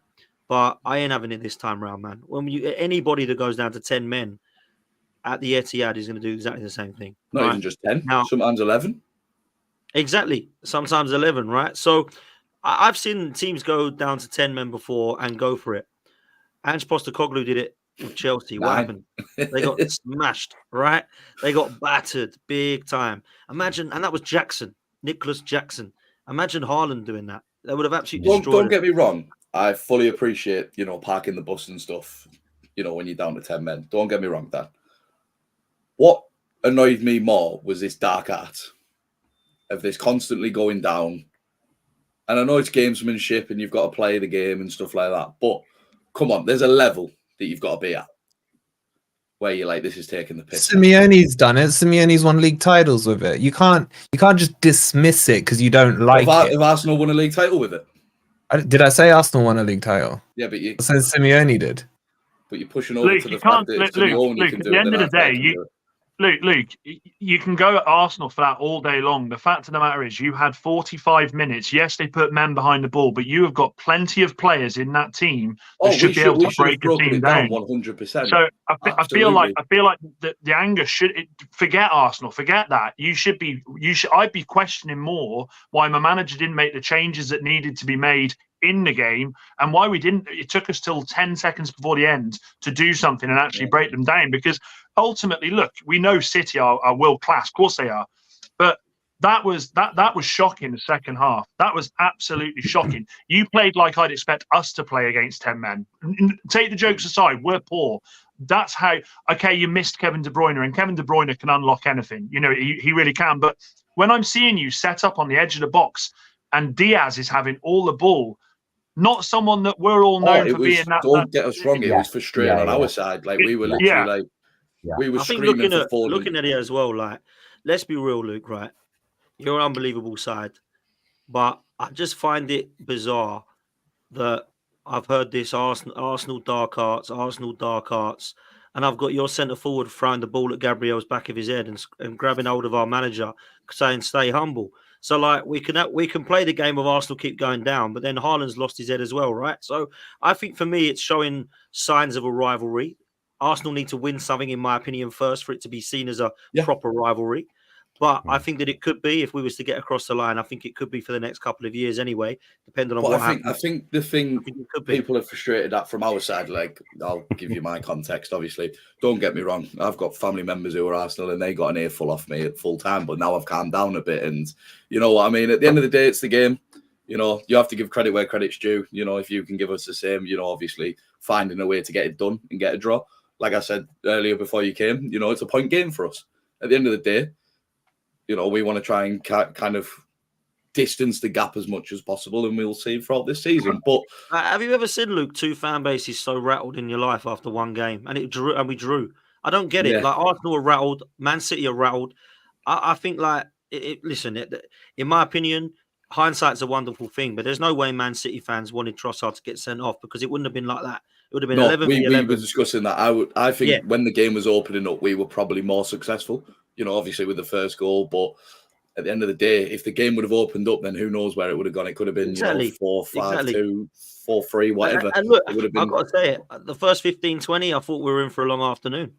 But I ain't having it this time around, man. When anybody that goes down to 10 men at the Etihad is going to do exactly the same thing. Not even just 10, sometimes 11. Exactly, sometimes 11, right? So I've seen teams go down to 10 men before and go for it. Ange Postecoglou did it with Chelsea. What happened? They got smashed, right? They got battered big time. Imagine, and that was Nicholas Jackson. Imagine Haaland doing that. They would have absolutely destroyed. Don't get me wrong. I fully appreciate, you know, parking the bus and stuff, you know, when you're down to 10 men. Don't get me wrong, Dan. What annoyed me more was this dark art of this constantly going down. And I know it's gamesmanship and you've got to play the game and stuff like that. But come on, there's a level that you've got to be at where you're like, this is taking the piss. Simeone's done it. Simeone's won league titles with it. You can't just dismiss it because you don't like it. Have Arsenal won a league title with it? Did I say Arsenal won a league title? Yeah, but I said Simeone did. But you're pushing over Luke, to the you fact can't. that if Luke, Simeone can at do the it, end then of the Arteta day, can do it. Luke, you can go at Arsenal for that all day long. The fact of the matter is, you had 45 minutes. Yes, they put men behind the ball, but you have got plenty of players in that team that should be able to break a team down. 100%. So I feel like the anger forget Arsenal, forget that. I'd be questioning more why my manager didn't make the changes that needed to be made in the game, and why we didn't. It took us till 10 seconds before the end to do something and actually break them down, because ultimately, look, we know City are world class, of course they are, but that was shocking. The second half, that was absolutely shocking. You played like I'd expect us to play against 10 men. Take the jokes aside, we're poor. That's how. Okay, you missed Kevin De Bruyne, and Kevin De Bruyne can unlock anything. You know, he really can. But when I'm seeing you set up on the edge of the box, and Diaz is having all the ball, not someone that we're all known for being that. Don't get us wrong. It was frustrating on our side. Like we were literally we were screaming for Foden. Looking at it as well, like, let's be real, Luke, right? You're an unbelievable side. But I just find it bizarre that I've heard this Arsenal dark arts, and I've got your centre forward throwing the ball at Gabriel's back of his head and grabbing hold of our manager, saying stay humble. So like we can play the game of Arsenal keep going down, but then Haaland's lost his head as well, right? So I think for me it's showing signs of a rivalry. Arsenal need to win something, in my opinion, first for it to be seen as a proper rivalry. But I think that it could be, if we was to get across the line, I think it could be for the next couple of years anyway, depending on what happens. I think the thing people are frustrated at from our side, like, I'll give you my context, obviously. Don't get me wrong. I've got family members who are Arsenal and they got an earful off me at full time, but now I've calmed down a bit. And you know what I mean? At the end of the day, it's the game. You know, you have to give credit where credit's due. You know, if you can give us the same, you know, obviously finding a way to get it done and get a draw. Like I said earlier before you came, you know, it's a point game for us. At the end of the day, you know, we want to try and kind of distance the gap as much as possible, and we'll see throughout this season. But have you ever seen, Luke, two fan bases so rattled in your life after one game, and we drew? I don't get it. Like Arsenal are rattled, Man City are rattled. I think, like, listen, in my opinion, hindsight's a wonderful thing, but there's no way Man City fans wanted Trossard to get sent off, because it wouldn't have been like that. It would have been 11 v 11. We were discussing that. I think when the game was opening up, we were probably more successful. You know, obviously with the first goal, but at the end of the day, if the game would have opened up, then who knows where it would have gone? It could have been 4-5-2, 4-3, whatever. And look, I've got to say it. The first 15-20, I thought we were in for a long afternoon.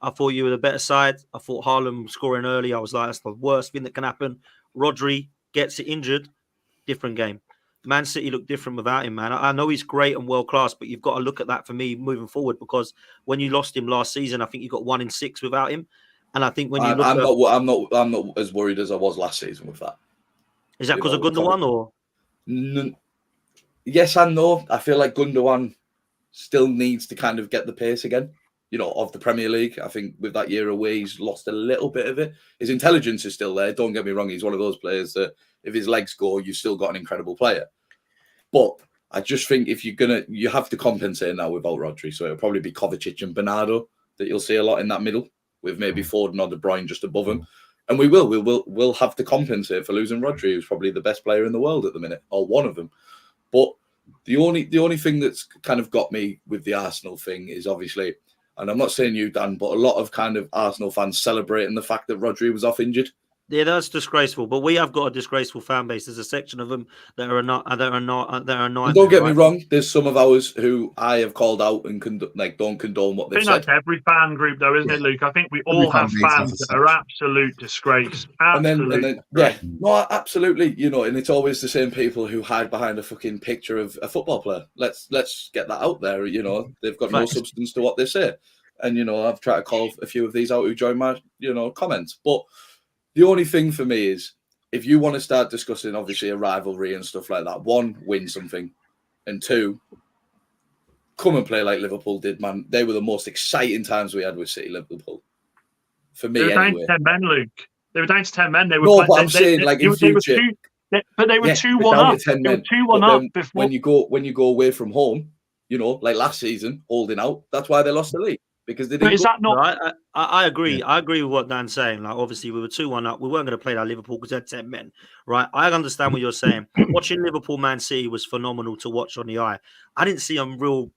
I thought you were the better side. I thought Haaland scoring early. I was like, that's the worst thing that can happen. Rodri gets injured, different game. Man City look different without him, man. I know he's great and world class, but you've got to look at that for me moving forward, because when you lost him last season, I think you got 1 in 6 without him. And I think when you I'm not as worried as I was last season with that. Is that because of Gundogan or? Yes and no. I feel like Gundogan still needs to kind of get the pace again, you know, of the Premier League. I think with that year away, he's lost a little bit of it. His intelligence is still there. Don't get me wrong. He's one of those players that if his legs go, you've still got an incredible player. But I just think if you have to compensate now without Rodri. So it'll probably be Kovacic and Bernardo that you'll see a lot in that middle, with maybe Foden or De Bruyne just above him. And we'll have to compensate for losing Rodri, who's probably the best player in the world at the minute, or one of them. But the only thing that's kind of got me with the Arsenal thing is obviously, and I'm not saying you, Dan, but a lot of kind of Arsenal fans celebrating the fact that Rodri was off injured. Yeah, that's disgraceful. But we have got a disgraceful fan base. There's a section of them that are not. Don't get me wrong. There's some of ours who I have called out and don't condone what they've said. That's every fan group, though, isn't it, Luke? I think we all have fans that are absolute disgrace. Absolutely. No, absolutely. You know, and it's always the same people who hide behind a fucking picture of a football player. Let's get that out there. You know, they've got no substance to what they say, and you know, I've tried to call a few of these out who join my comments, but. The only thing for me is, if you want to start discussing, obviously, a rivalry and stuff like that, 1, win something, and 2, come and play like Liverpool did, man. They were the most exciting times we had with City Liverpool. For me, they were anyway. down to 10 men, Luke. They were down to 10 men. They were. No, but I'm saying, like, in future. But they were 2-1 up. They were 2-1 up before. When you go away from home, you know, like last season, holding out, that's why they lost the league. because they But didn't. is that not? I agree. I agree with what Dan's saying. Like, obviously, we were 2-1 up. We weren't going to play that Liverpool because they had 10 men, right? I understand what you're saying. Watching Liverpool Man City was phenomenal to watch on the eye. I didn't see a real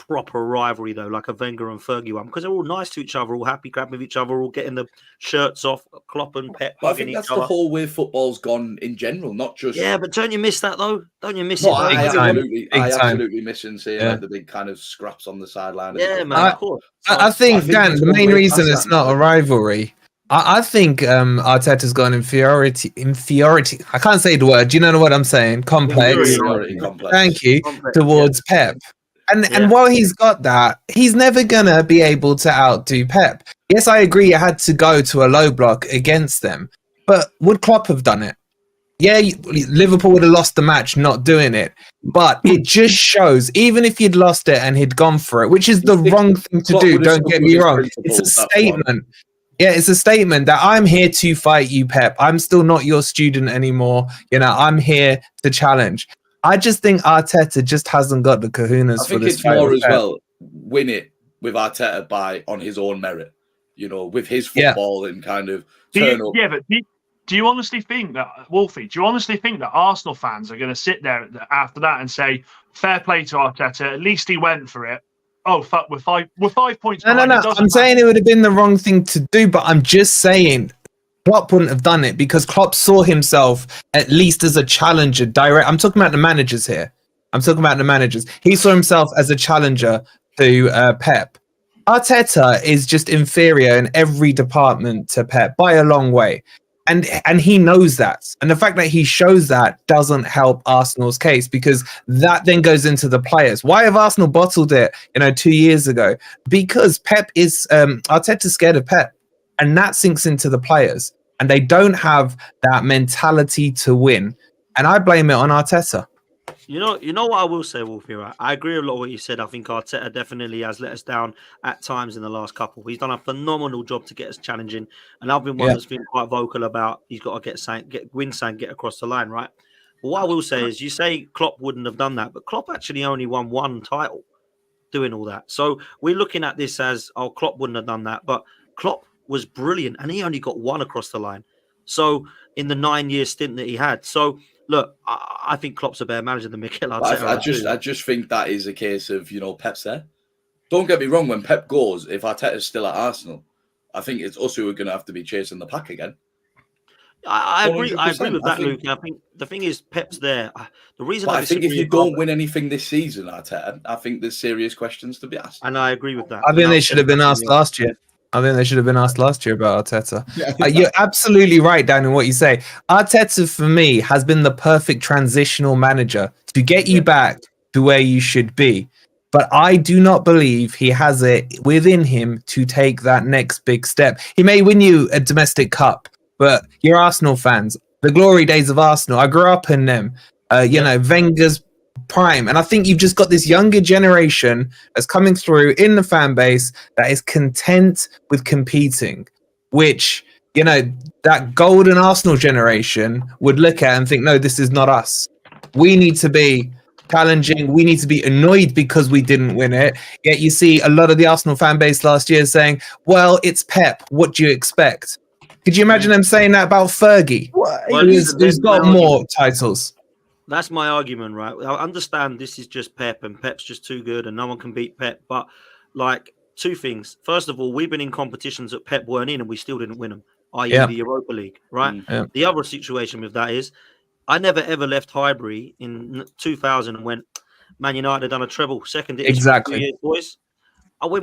proper rivalry though, like a Wenger and Fergie one, because they're all nice to each other, all happy, grabbing with each other, all getting the shirts off, Klopp and Pep But I hugging think each that's other. the whole way football's gone in general, not just. Yeah, but don't you miss that though? Don't you miss No, it? Though? I absolutely miss seeing Yeah. like the big kind of scraps on the sideline. Yeah, man, of course. I think, Dan, it's the one main way reason past it's that not now. a rivalry, I think Arteta's got inferiority. I can't say the word. Do you know what I'm saying? Complex. Inferiority complex. Thank you. Complex, Towards Pep. And while he's got that, he's never gonna be able to outdo Pep. Yes, I agree. You had to go to a low block against them, but would Klopp have done it? Yeah, Liverpool would have lost the match not doing it, but it just shows, even if you'd lost it and he'd gone for it, which is the wrong thing to do, don't get me wrong. It's a statement. Yeah, it's a statement that I'm here to fight you, Pep. I'm still not your student anymore. You know, I'm here to challenge. I just think Arteta just hasn't got the kahunas for this fight. I think it's more as well, win it with Arteta on his own merit, you know, with his football and kind of turn up. Yeah, but do you honestly think that, Wolfie, do you honestly think that Arsenal fans are going to sit there after that and say, fair play to Arteta, at least he went for it? Oh, fuck, we're 5 points behind. No. I'm saying it would have been the wrong thing to do, but I'm just saying Klopp wouldn't have done it because Klopp saw himself at least as a challenger. I'm talking about the managers here. He saw himself as a challenger to Pep. Arteta is just inferior in every department to Pep by a long way. And he knows that. And the fact that he shows that doesn't help Arsenal's case because that then goes into the players. Why have Arsenal bottled it, 2 years ago? Because Arteta's scared of Pep. And that sinks into the players. And they don't have that mentality to win. And I blame it on Arteta. You know what I will say, Wolfie, right? I agree a lot with what you said. I think Arteta definitely has let us down at times in the last couple. He's done a phenomenal job to get us challenging. And I've been one that's been quite vocal about he's got to get across the line, right? But what I will say is you say Klopp wouldn't have done that, but Klopp actually only won one title doing all that. So we're looking at this as, Klopp wouldn't have done that. But Klopp was brilliant and he only got one across the line. So in the 9-year stint that he had. So look, I think Klopp's a better manager than Mikel Arteta. I just think that is a case of, Pep's there. Don't get me wrong, when Pep goes, if Arteta's still at Arsenal, I think it's us who are going to have to be chasing the pack again. I agree with that, Luke. I think the thing is Pep's there. The reason I think if you don't win anything this season, Arteta, I think there's serious questions to be asked. And I agree with that. I think they should have been asked last year. about Arteta. You're absolutely right, Dan, in what you say. Arteta, for me, has been the perfect transitional manager to get you back to where you should be. But I do not believe he has it within him to take that next big step. He may win you a domestic cup, but you're Arsenal fans. The glory days of Arsenal, I grew up in them. Wenger's prime. And I think you've just got this younger generation that's coming through in the fan base that is content with competing, which, that golden Arsenal generation would look at and think, no, this is not us. We need to be challenging. We need to be annoyed because we didn't win it. Yet you see a lot of the Arsenal fan base last year saying, well, it's Pep. What do you expect? Could you imagine them saying that about Fergie, who's got more titles? That's my argument, right? I understand this is just Pep and Pep's just too good and no one can beat Pep. But, two things. First of all, we've been in competitions that Pep weren't in and we still didn't win them, i.e. the Europa League, right? Yeah. The other situation with that is I never, ever left Highbury in 2000 and went, Man United done a treble, second edition. Exactly. 2 years, boys.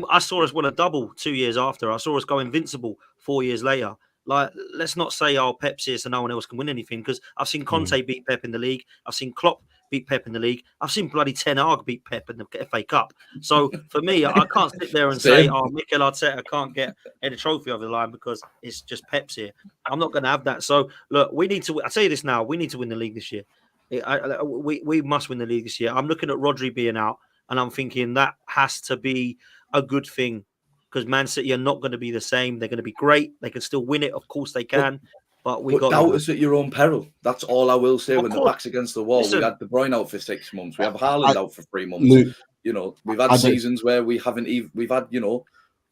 I saw us win a double 2 years after. I saw us go invincible 4 years later. Let's not say, Pep's here so no one else can win anything, because I've seen Conte beat Pep in the league. I've seen Klopp beat Pep in the league. I've seen bloody Ten Hag beat Pep in the FA Cup. So for me, I can't sit there and say, Mikel Arteta can't get any trophy over the line because it's just Pep's here. I'm not going to have that. So look, we need to. I tell you this now: we need to win the league this year. We must win the league this year. I'm looking at Rodri being out, and I'm thinking that has to be a good thing. Because Man City are not going to be the same. They're going to be great. They can still win it. Of course they can. But doubt us at your own peril. That's all I will say. Of when course. the back's against the wall, Listen, we had De Bruyne out for 6 months. We have Haaland out for 3 months. Luke, You know, we've had seasons where we haven't even. We've had, you know,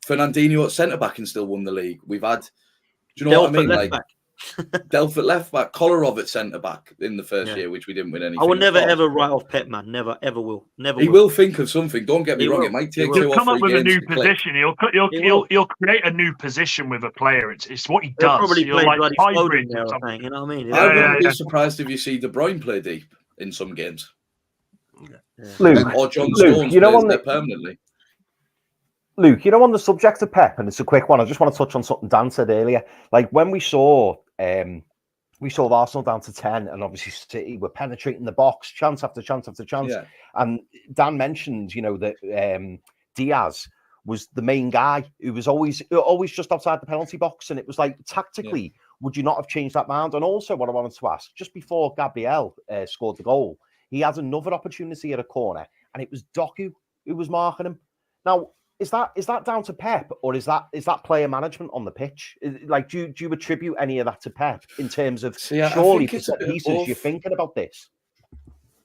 Fernandinho at centre back and still won the league. We've had, do you know what I mean? Like Delph at left back, Kolarov at centre back in the first year, which we didn't win anything. I will never ever write off Pep, man. Never ever will. Never. He will think of something. Don't get me wrong. It might take 2 or 3 games. He'll come up with a new position. He'll create a new position with a player. It's what he does. He'll probably play like bloody Foden there, I think. You know what I mean? I wouldn't be surprised if you see De Bruyne play deep in some games. Luke, or John Stones plays there permanently. Luke, you know, on the subject of Pep, and it's a quick one, I just want to touch on something Dan said earlier. Like when we saw Arsenal down to 10, and obviously City were penetrating the box, chance after chance after chance. Yeah. And Dan mentioned, you know, that Diaz was the main guy who was always just outside the penalty box, and it was like tactically, would you not have changed that mind? And also, what I wanted to ask, just before Gabriel scored the goal, he had another opportunity at a corner, and it was Doku who was marking him. Now, is that down to Pep, or is that player management on the pitch? Like, do you attribute any of that to Pep in terms of surely for set pieces you're thinking about this?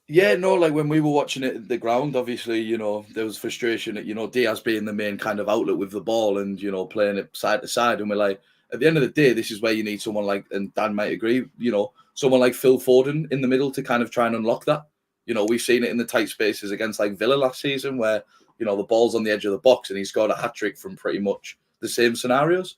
Yeah, no, like when we were watching it at the ground, obviously, you know, there was frustration at, you know, Diaz being the main kind of outlet with the ball and, you know, playing it side to side. And we're like, at the end of the day, this is where you need someone like, and Dan might agree, you know, someone like Phil Foden in the middle to kind of try and unlock that. You know, we've seen it in the tight spaces against like Villa last season where, you know, the ball's on the edge of the box and he's got a hat-trick from pretty much the same scenarios.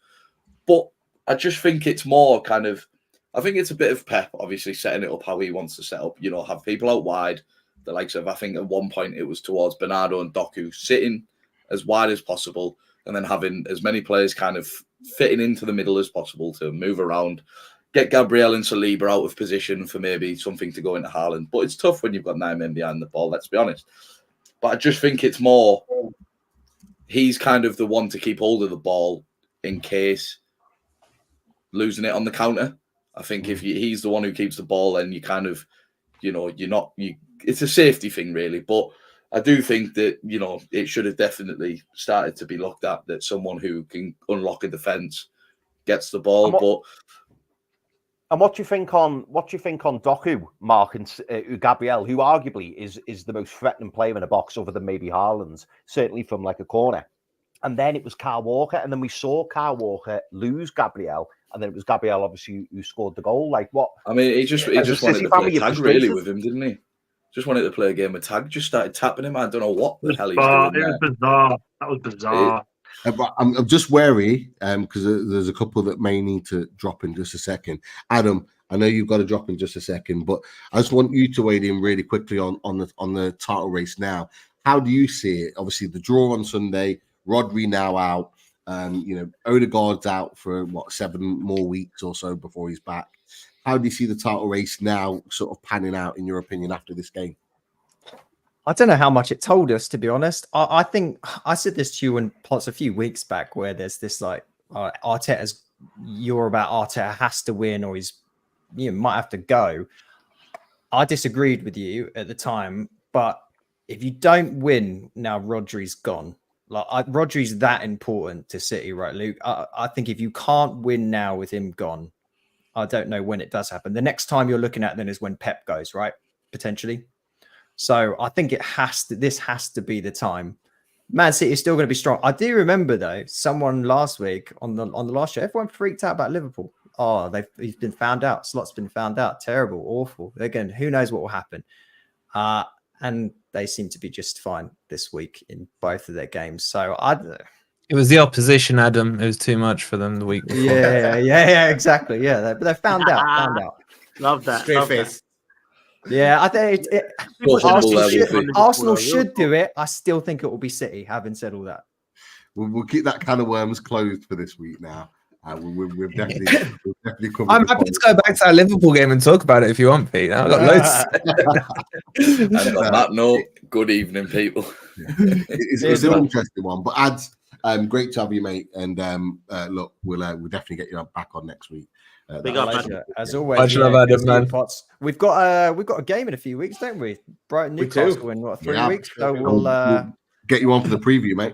But I just think it's more kind of, I think it's a bit of Pep, obviously, setting it up how he wants to set up, you know, have people out wide. The likes of, I think at one point it was towards Bernardo and Doku sitting as wide as possible and then having as many players kind of fitting into the middle as possible to move around, get Gabriel and Saliba out of position for maybe something to go into Haaland. But it's tough when you've got 9 men behind the ball, let's be honest. But I just think it's more, he's kind of the one to keep hold of the ball in case losing it on the counter. I think if he's the one who keeps the ball, then you kind of, you know, it's a safety thing really. But I do think that, you know, it should have definitely started to be looked at that someone who can unlock a defence gets the ball. And what do you think on Doku, Mark, and Gabriel, who arguably is the most threatening player in the box other than maybe Haaland, certainly from like a corner. And then it was Kyle Walker, and then we saw Kyle Walker lose Gabriel, and then it was Gabriel obviously who scored the goal. Like what? I mean, he just wanted to play tag really with him, didn't he? Just wanted to play a game of tag. Just started tapping him. I don't know what the hell he's doing. It was bizarre. That was bizarre. I'm just wary because there's a couple that may need to drop in just a second. Adam, I know you've got to drop in just a second, but I just want you to weigh in really quickly on the title race now. How do you see it? Obviously, the draw on Sunday, Rodri now out. You know, Odegaard's out for 7 more weeks or so before he's back. How do you see the title race now sort of panning out, in your opinion, after this game? I don't know how much it told us, to be honest. I think I said this to you in plots a few weeks back where there's this like Arteta's, you're about Arteta has to win or he's, you know, might have to go. I disagreed with you at the time, but if you don't win now, Rodri's gone. Like Rodri's that important to City, right, Luke? I think if you can't win now with him gone, I don't know when it does happen. The next time you're looking at then is when Pep goes, right? Potentially. So I think this has to be the time. Man City is still going to be strong. I do remember though, someone last week on the last show, everyone freaked out about Liverpool. Oh, he's been found out. Slot's been found out. Terrible, awful. Again, who knows what will happen? And they seem to be just fine this week in both of their games. So it was the opposition, Adam. It was too much for them the week before. Yeah, exactly. Yeah, they're found out. Love that. Straight face. Yeah, I think Arsenal should do it. I still think it will be City, having said all that. We'll keep that can of worms closed for this week now. We've definitely covered. I'm happy to go back to that Liverpool game and talk about it if you want, Pete. I've got loads. And on that note, good evening, people. It's an interesting one, but Ads, great to have you, mate. And look, we'll definitely get you back on next week. Big up, as always. We've got a game in a few weeks, don't we? Brighton, Newcastle in 3 weeks. So we'll get you on for the preview, mate.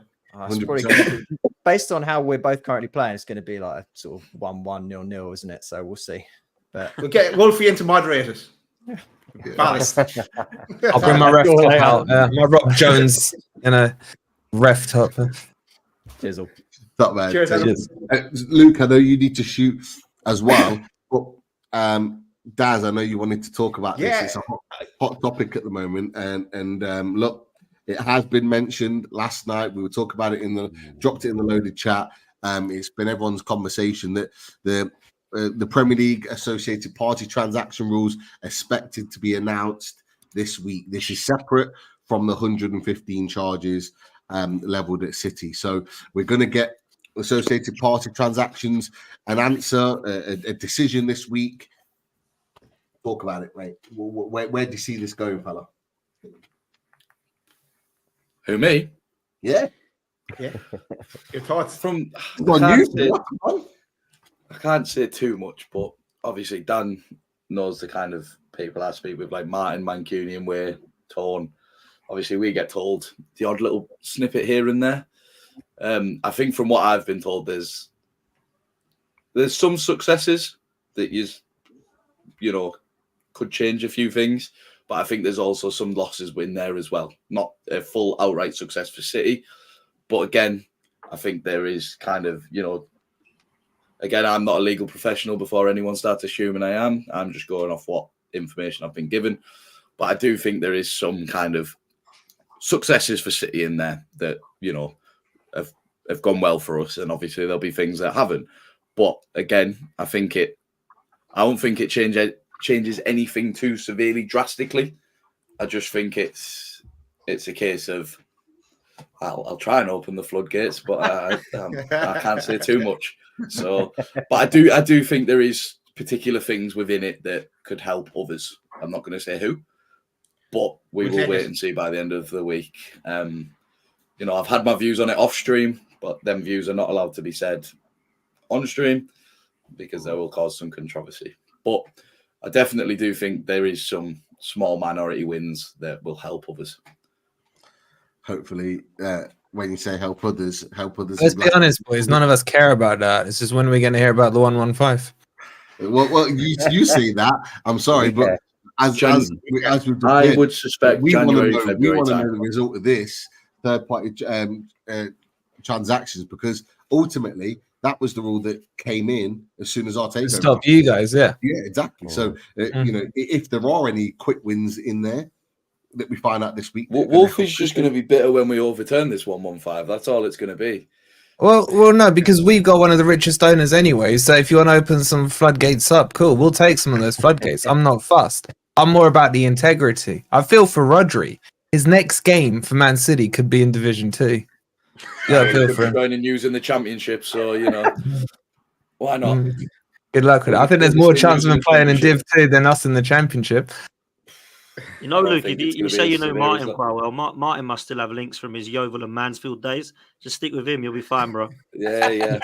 Based on how we're both currently playing, it's going to be like a sort of 1-1, 0-0, isn't it? So we'll see. But we'll get Wolfie in to moderate it. I'll bring my ref out. My Rob Jones ref top. Cheers all. Top man. Cheers, Adam. Luke, I know you need to shoot as well, but Daz, I know you wanted to talk about this. It's a hot topic at the moment, and look, it has been mentioned last night. We were talking about it dropped it in the loaded chat. It's been everyone's conversation that the Premier League associated party transaction rules expected to be announced this week. This is separate from the 115 charges leveled at City. So we're going to get associated party transactions, an answer, a decision this week. Talk about it, mate. Where do you see this going, fella? Who, me? Yeah. Your thoughts? I can't say too much, but obviously Dan knows the kind of people I speak with, like Martin, Mancunian, Way, Torn. Obviously, we get told the odd little snippet here and there. I think from what I've been told, there's some successes that could change a few things, but I think there's also some losses in there as well. Not a full outright success for City, but again, I think there is kind of, again, I'm not a legal professional before anyone starts assuming I am. I'm just going off what information I've been given. But I do think there is some kind of successes for City in there that, have gone well for us. And obviously there'll be things that haven't. But again, I don't think it changes anything too severely, drastically. I just think it's a case of, I'll try and open the floodgates, but I can't say too much. So, but I do think there is particular things within it that could help others. I'm not going to say who, but we will wait and see by the end of the week. I've had my views on it off stream, but them views are not allowed to be said on stream because they will cause some controversy. But I definitely do think there is some small minority wins that will help others. Hopefully, when you say help others. Let's be honest, boys. None of us care about that. It's just when are we going to hear about the 115? Well, you see that. I'm sorry, but as I would suspect we want to know the result of this third-party transactions, because ultimately that was the rule that came in as soon as Arteta stop you guys. Yeah, exactly. So if there are any quick wins in there that we find out this week, Wolf is just going to be bitter when we overturn this 115. That's all it's going to be. Well, no, because we've got one of the richest owners anyway. So if you want to open some floodgates up, cool. We'll take some of those floodgates. I'm not fussed. I'm more about the integrity. I feel for Rodri. His next game for Man City could be in Division 2. Yeah, I feel for him. Going and using the Championship, so why not? Good luck with it. I think there's more chance of him playing in Div 2 than us in the Championship. Luke, if you say Martin quite well, Martin must still have links from his Yeovil and Mansfield days. Just stick with him, you'll be fine, bro. Yeah.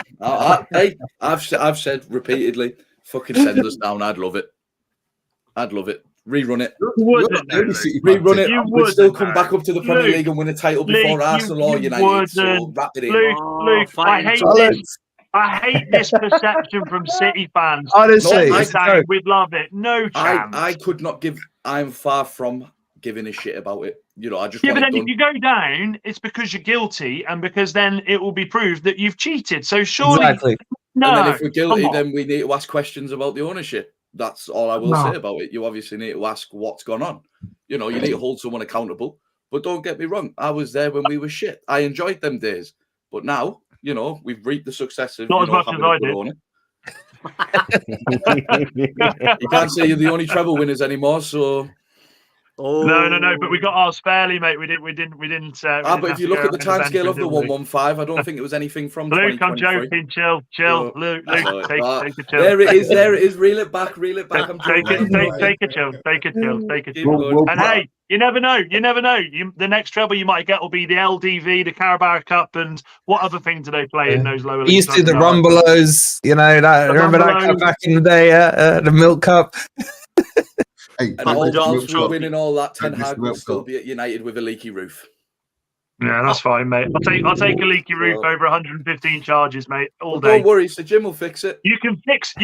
I've said repeatedly, fucking send us down. I'd love it. Rerun it. Rerun it. We'd still come back up to the Premier League and win a title before Arsenal or United. So wrap it in. Luke, I hate this perception from City fans. Honestly, we'd love it. No chance. I could not give. I'm far from giving a shit about it. I just. Yeah, but then if you go down, it's because you're guilty, and because then it will be proved that you've cheated. So surely, exactly. No. And then if we're guilty, then we need to ask questions about the ownership. That's all I will say about it. You obviously need to ask what's gone on. You need to hold someone accountable. But don't get me wrong, I was there when we were shit. I enjoyed them days. But now, we've reaped the success of not as much as I did. Owner. You can't say you're the only treble winners anymore, so. No. But we got ours fairly, mate. We didn't. But if you look at the timescale of the 115, I don't think it was anything from. Luke, I'm joking. Chill. Luke, take a chill. There it is. Reel it back. I'm take a chill. And hey, you never know. The next treble you might get will be the LDV, the Carabao Cup, and what other thing do they play in those lower leagues? We used to do the Rumbelows. Remember that cup back in the day? The Milk Cup. Hey, and all whilst we're winning all that, Ten Hag will still be at United with a leaky roof. Yeah, that's fine, mate. I'll take a leaky roof over 115 charges, mate, all day. Don't worry, so Jim will fix it. You can fix a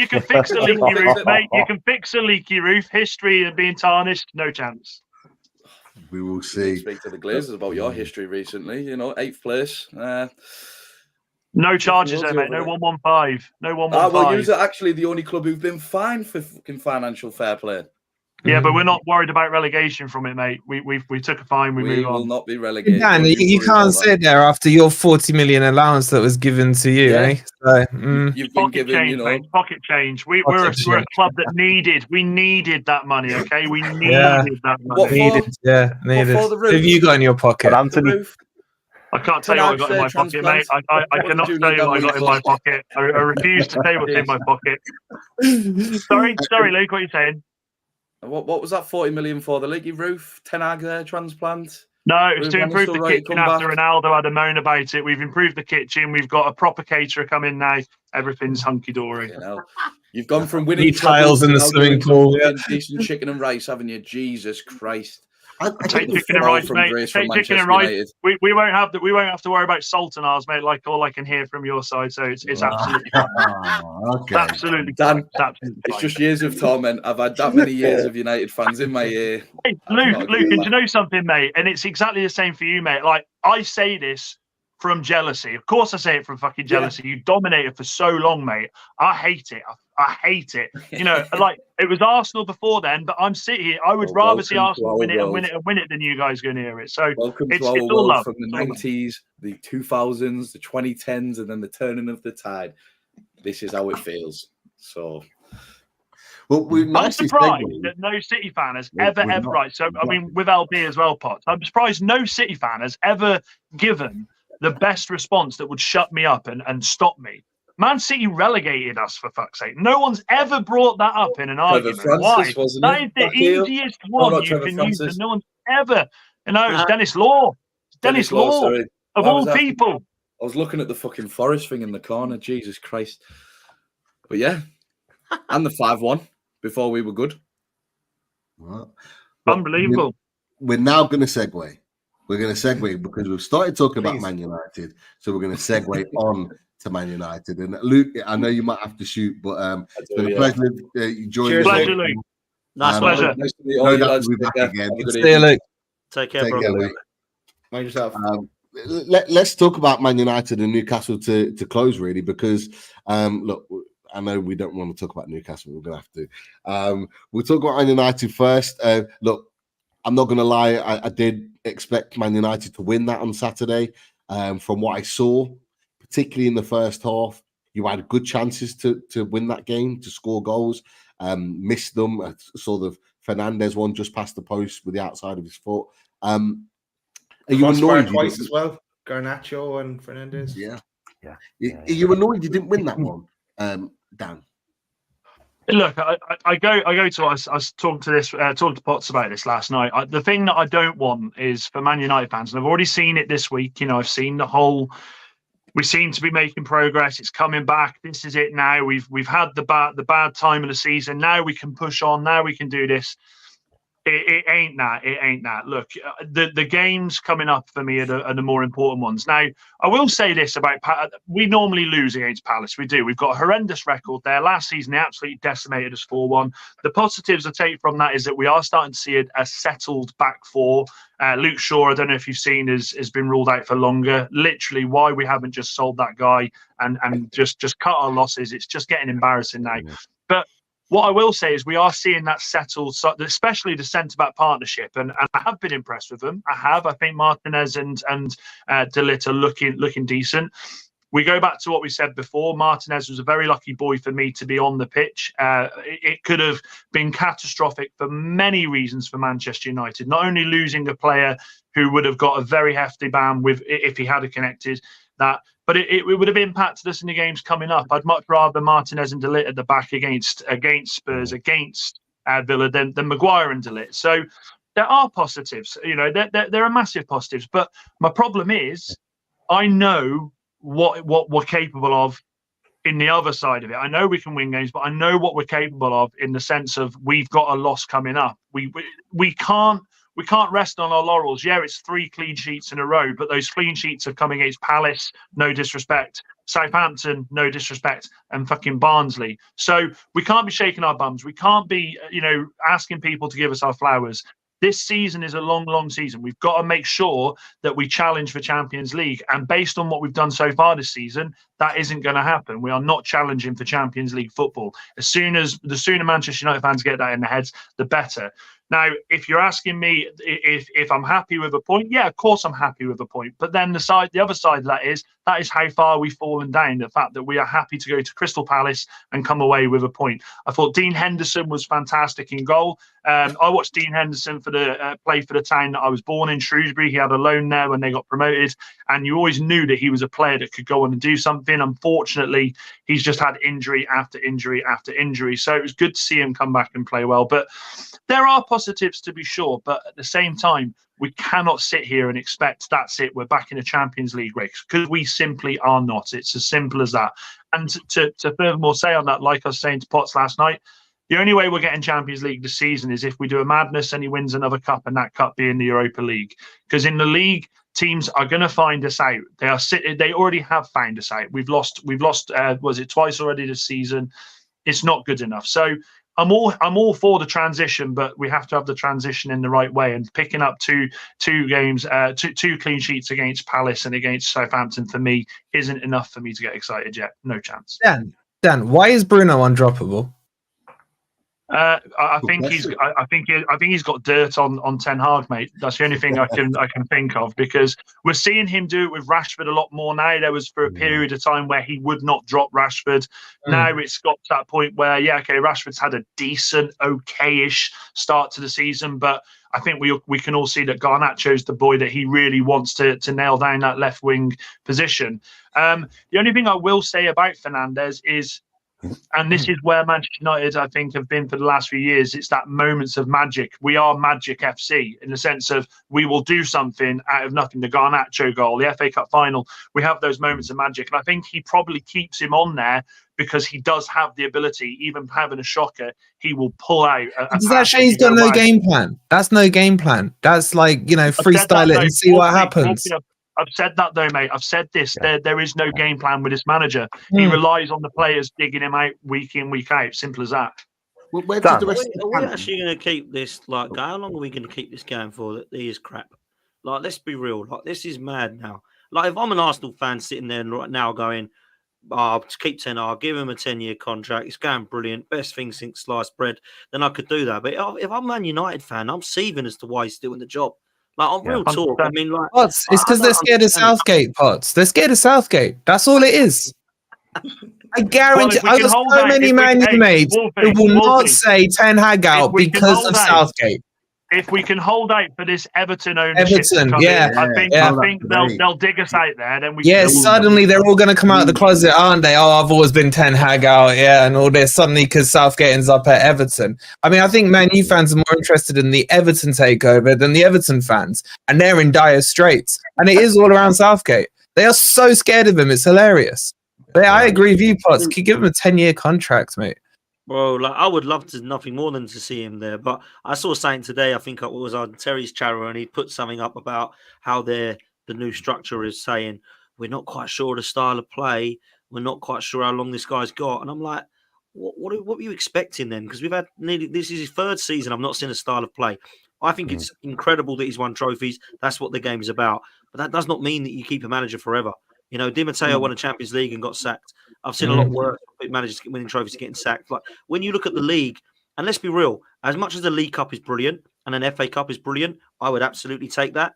leaky roof, mate. You can fix a leaky roof. History of being tarnished, no chance. We will You see. speak to the Glazers about your history recently. 8th place. No charges, Nothing though, was mate. No over 115. No 115. well, you're actually the only club who've been fined for fucking financial fair play. Yeah, but we're not worried about relegation from it, mate. We took a fine. We move will on. not be relegated. Dan, Don't you worry can't about sit there after your 40 million allowance that was given to you, Yeah. eh? So, You've been Pocket given, change, mate. Pocket change. We're a club that needed that money. Okay, we needed that money. What for? Needed. for the What have roof? you got in your pocket? But Anthony, I can't tell you what I got in my pocket, mate. I cannot tell you what I got in my pocket. I refuse to tell you what's in my pocket. Sorry, Luke. What are you saying? What was that 40 million for? The leaky roof, Ten Hag transplant? No, it was to Ruben improve still the right to kitchen come after back? Ronaldo had a moan about it. We've improved the kitchen. We've got a proper caterer coming now. Everything's hunky dory. You've gone from winning Need tiles in the swimming pool. Yeah. Decent chicken and rice, haven't you? Jesus Christ! Take chicken and rice, mate. Take chicken and rice. We won't have to worry about salt and ours, mate. Like all I can hear from your side, so it's absolutely fine. Okay. Absolutely, Dan, fine. Absolutely it's fine. just years of torment. I've had that many years of United fans in my ear. Hey, Luke, and do you know something, mate? And it's exactly the same for you, mate. Like, I say this from jealousy. Of course I say it from fucking jealousy. You dominated for so long, mate. I hate it. I hate it. Like, it was Arsenal before then, but I'm sitting here. I would rather see Arsenal win it than you guys going to hear it. So welcome it's to our all world love. from the 90s, the 2000s, the 2010s, and then the turning of the tide. This is how it feels. So... Well, I'm surprised that no City fan has ever. Right, so I mean, with LB as well, Potts. I'm surprised no City fan has ever given the best response that would shut me up and stop me. Man City relegated us, for fuck's sake. No one's ever brought that up in an argument. Why? That is the easiest one you can use, and no one's ever. It's Dennis Law. Dennis Law, sorry. of all people. I was looking at the fucking Forest thing in the corner. Jesus Christ! But yeah, and the 5-1. Before we were good. Well, unbelievable. We're now going to segue. We're going to segue because we've started talking about Man United. So we're going to segue on to Man United. And Luke, I know you might have to shoot, but it's been a pleasure joining us. Pleasure, Luke. Nice pleasure. Nice to meet all you lads. See you, Luke. Take care, bro. Mind yourself. Let's talk about Man United and Newcastle to close, really, because look, I know we don't want to talk about Newcastle. We're going to have to. We'll talk about Man United first. Look, I'm not going to lie. I did expect Man United to win that on Saturday. From what I saw, particularly in the first half, you had good chances to win that game, to score goals. Missed them. Sort of Fernandes one just past the post with the outside of his foot. Are you annoyed twice as well? Garnacho and Fernandes. Yeah. Are you annoyed you didn't win that one? Dan. Look, I go to. I was talking to Potts about this last night. The thing that I don't want is for Man United fans, and I've already seen it this week. I've seen the whole. We seem to be making progress. It's coming back. This is it now. We've had the bad time of the season. Now we can push on. Now we can do this. It ain't that. It ain't that. Look, the games coming up for me are the more important ones. Now, I will say this about we normally lose against Palace. We do. We've got a horrendous record there. Last season, they absolutely decimated us 4-1. The positives I take from that is that we are starting to see a settled back four. Luke Shaw, I don't know if you've seen, has been ruled out for longer. Literally, why we haven't just sold that guy and just cut our losses. It's just getting embarrassing now. But what I will say is we are seeing that settled, especially the centre-back partnership, and I have been impressed with them. I think Martinez and De Ligt are looking decent. We go back to what we said before. Martinez was a very lucky boy for me to be on the pitch. It could have been catastrophic for many reasons for Manchester United. Not only losing a player who would have got a very hefty ban if he had connected that, but it would have impacted us in the games coming up. I'd much rather Martinez and De Ligt at the back against Spurs, against Villa than Maguire and De Ligt. So there are positives. There are massive positives. But my problem is I know what we're capable of in the other side of it. I know we can win games, but I know what we're capable of in the sense of we've got a loss coming up. We can't rest on our laurels. Yeah, it's 3 clean sheets in a row, but those clean sheets are coming against Palace, no disrespect, Southampton, no disrespect, and fucking Barnsley. So we can't be shaking our bums. We can't be, asking people to give us our flowers. This season is a long, long season. We've got to make sure that we challenge for Champions League. And based on what we've done so far this season, that isn't going to happen. We are not challenging for Champions League football. The sooner Manchester United fans get that in their heads, the better. Now, if you're asking me if I'm happy with a point, yeah, of course I'm happy with a point. But then the other side of that is how far we've fallen down. The fact that we are happy to go to Crystal Palace and come away with a point. I thought Dean Henderson was fantastic in goal. I watched Dean Henderson play for the town that I was born in, Shrewsbury. He had a loan there when they got promoted, and you always knew that he was a player that could go on and do something. Unfortunately, he's just had injury after injury after injury. So it was good to see him come back and play well. But there are positives to be sure, but at the same time, we cannot sit here and expect that's it. We're back in a Champions League race, because we simply are not. It's as simple as that. And to furthermore say on that, like I was saying to Potts last night, the only way we're getting Champions League this season is if we do a madness and he wins another cup, and that cup being the Europa League. Because in the league, teams are going to find us out. They already have found us out. We've lost. Was it twice already this season? It's not good enough. So I'm all for the transition, but we have to have the transition in the right way. And picking up two games, two clean sheets against Palace and against Southampton for me isn't enough for me to get excited yet. No chance. Dan, why is Bruno undroppable? I think he's got dirt on Ten Hag, mate. That's the only thing I can think of, because we're seeing him do it with Rashford a lot more now. There was for a period of time where he would not drop Rashford. Now it's got to that point where Rashford's had a decent, okay-ish start to the season, but I think we can all see that Garnacho's the boy that he really wants to nail down that left wing position. The only thing I will say about Fernandes is, and this is where Manchester United, I think, have been for the last few years, it's that moments of magic. We are Magic FC in the sense of we will do something out of nothing. The Garnacho goal, the FA Cup final, we have those moments of magic. And I think he probably keeps him on there because he does have the ability, even having a shocker, he will pull out. Does that show he's got no game plan? That's no game plan. That's like, freestyle it and see what happens. I've said that though, mate. I've said this. There is no game plan with this manager. He relies on the players digging him out week in, week out. Simple as that. Well, are we actually going to keep this how long are we going to keep this going for? That is crap. Like, let's be real. Like, this is mad now. Like, if I'm an Arsenal fan sitting there right now going, to keep 10, I'll give him a 10-year contract. It's going brilliant. Best thing since sliced bread. Then I could do that. But if I'm a Man United fan, I'm seething as to why he's still in the job. Like, on real talk, I mean, like... Potts, it's because they're scared of Southgate, Potts. They're scared of Southgate. That's all it is. I guarantee... I've got so many Man U mates who will not say Ten Hag out because of Southgate. If we can hold out for this Everton ownership, I think they'll dig us out there. Then we suddenly they're all going to come out of the closet, aren't they? Oh, I've always been Ten Hag out, and all this suddenly because Southgate ends up at Everton. I mean, I think Man U fans are more interested in the Everton takeover than the Everton fans, and they're in dire straits. And it is all around Southgate. They are so scared of him; it's hilarious. But I agree with you, Potts. Could give him a 10-year contract, mate. Well, I would love to nothing more than to see him there. But I saw something today, I think it was on Terry's channel, and he put something up about how the new structure is saying, we're not quite sure of the style of play. We're not quite sure how long this guy's got. And I'm like, what were you expecting then? Because we've had this is his third season. I've not seen a style of play. I think it's incredible that he's won trophies. That's what the game is about. But that does not mean that you keep a manager forever. Di Matteo won a Champions League and got sacked. I've seen a lot worse managers winning trophies getting sacked. Like, when you look at the league, and let's be real, as much as the League Cup is brilliant and an FA Cup is brilliant, I would absolutely take that.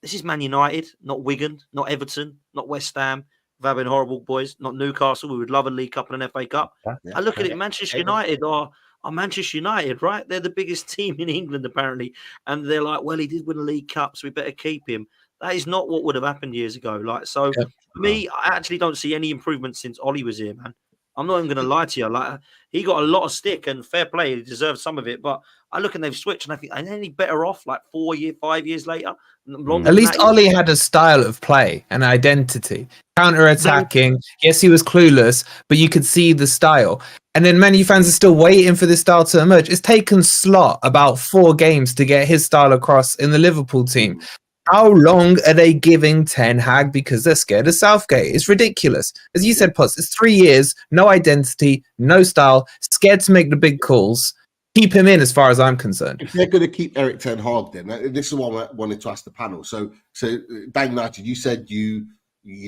This is Man United, not Wigan, not Everton, not West Ham. They've been horrible boys, not Newcastle. We would love a League Cup and an FA Cup. I look at it, Manchester United are Manchester United, right? They're the biggest team in England, apparently. And they're like, well, he did win a League Cup, so we better keep him. That is not what would have happened years ago. For me, I actually don't see any improvement since Ollie was here, man. I'm not even going to lie to you. Like, he got a lot of stick and fair play. He deserves some of it. But I look and they've switched, and I think, are they any better off like 5 years later? At least Ollie had a style of play, an identity, counter-attacking. Yes, he was clueless, but you could see the style. And then many fans are still waiting for this style to emerge. It's taken Slot about 4 games to get his style across in the Liverpool team. How long are they giving Ten Hag because they're scared of Southgate? It's ridiculous. As you said, Potts, it's 3 years, no identity, no style, scared to make the big calls. keep him in as far as I'm concerned. If they're going to keep Eric Ten Hag, then this is what I wanted to ask the panel. So Dan United, you said you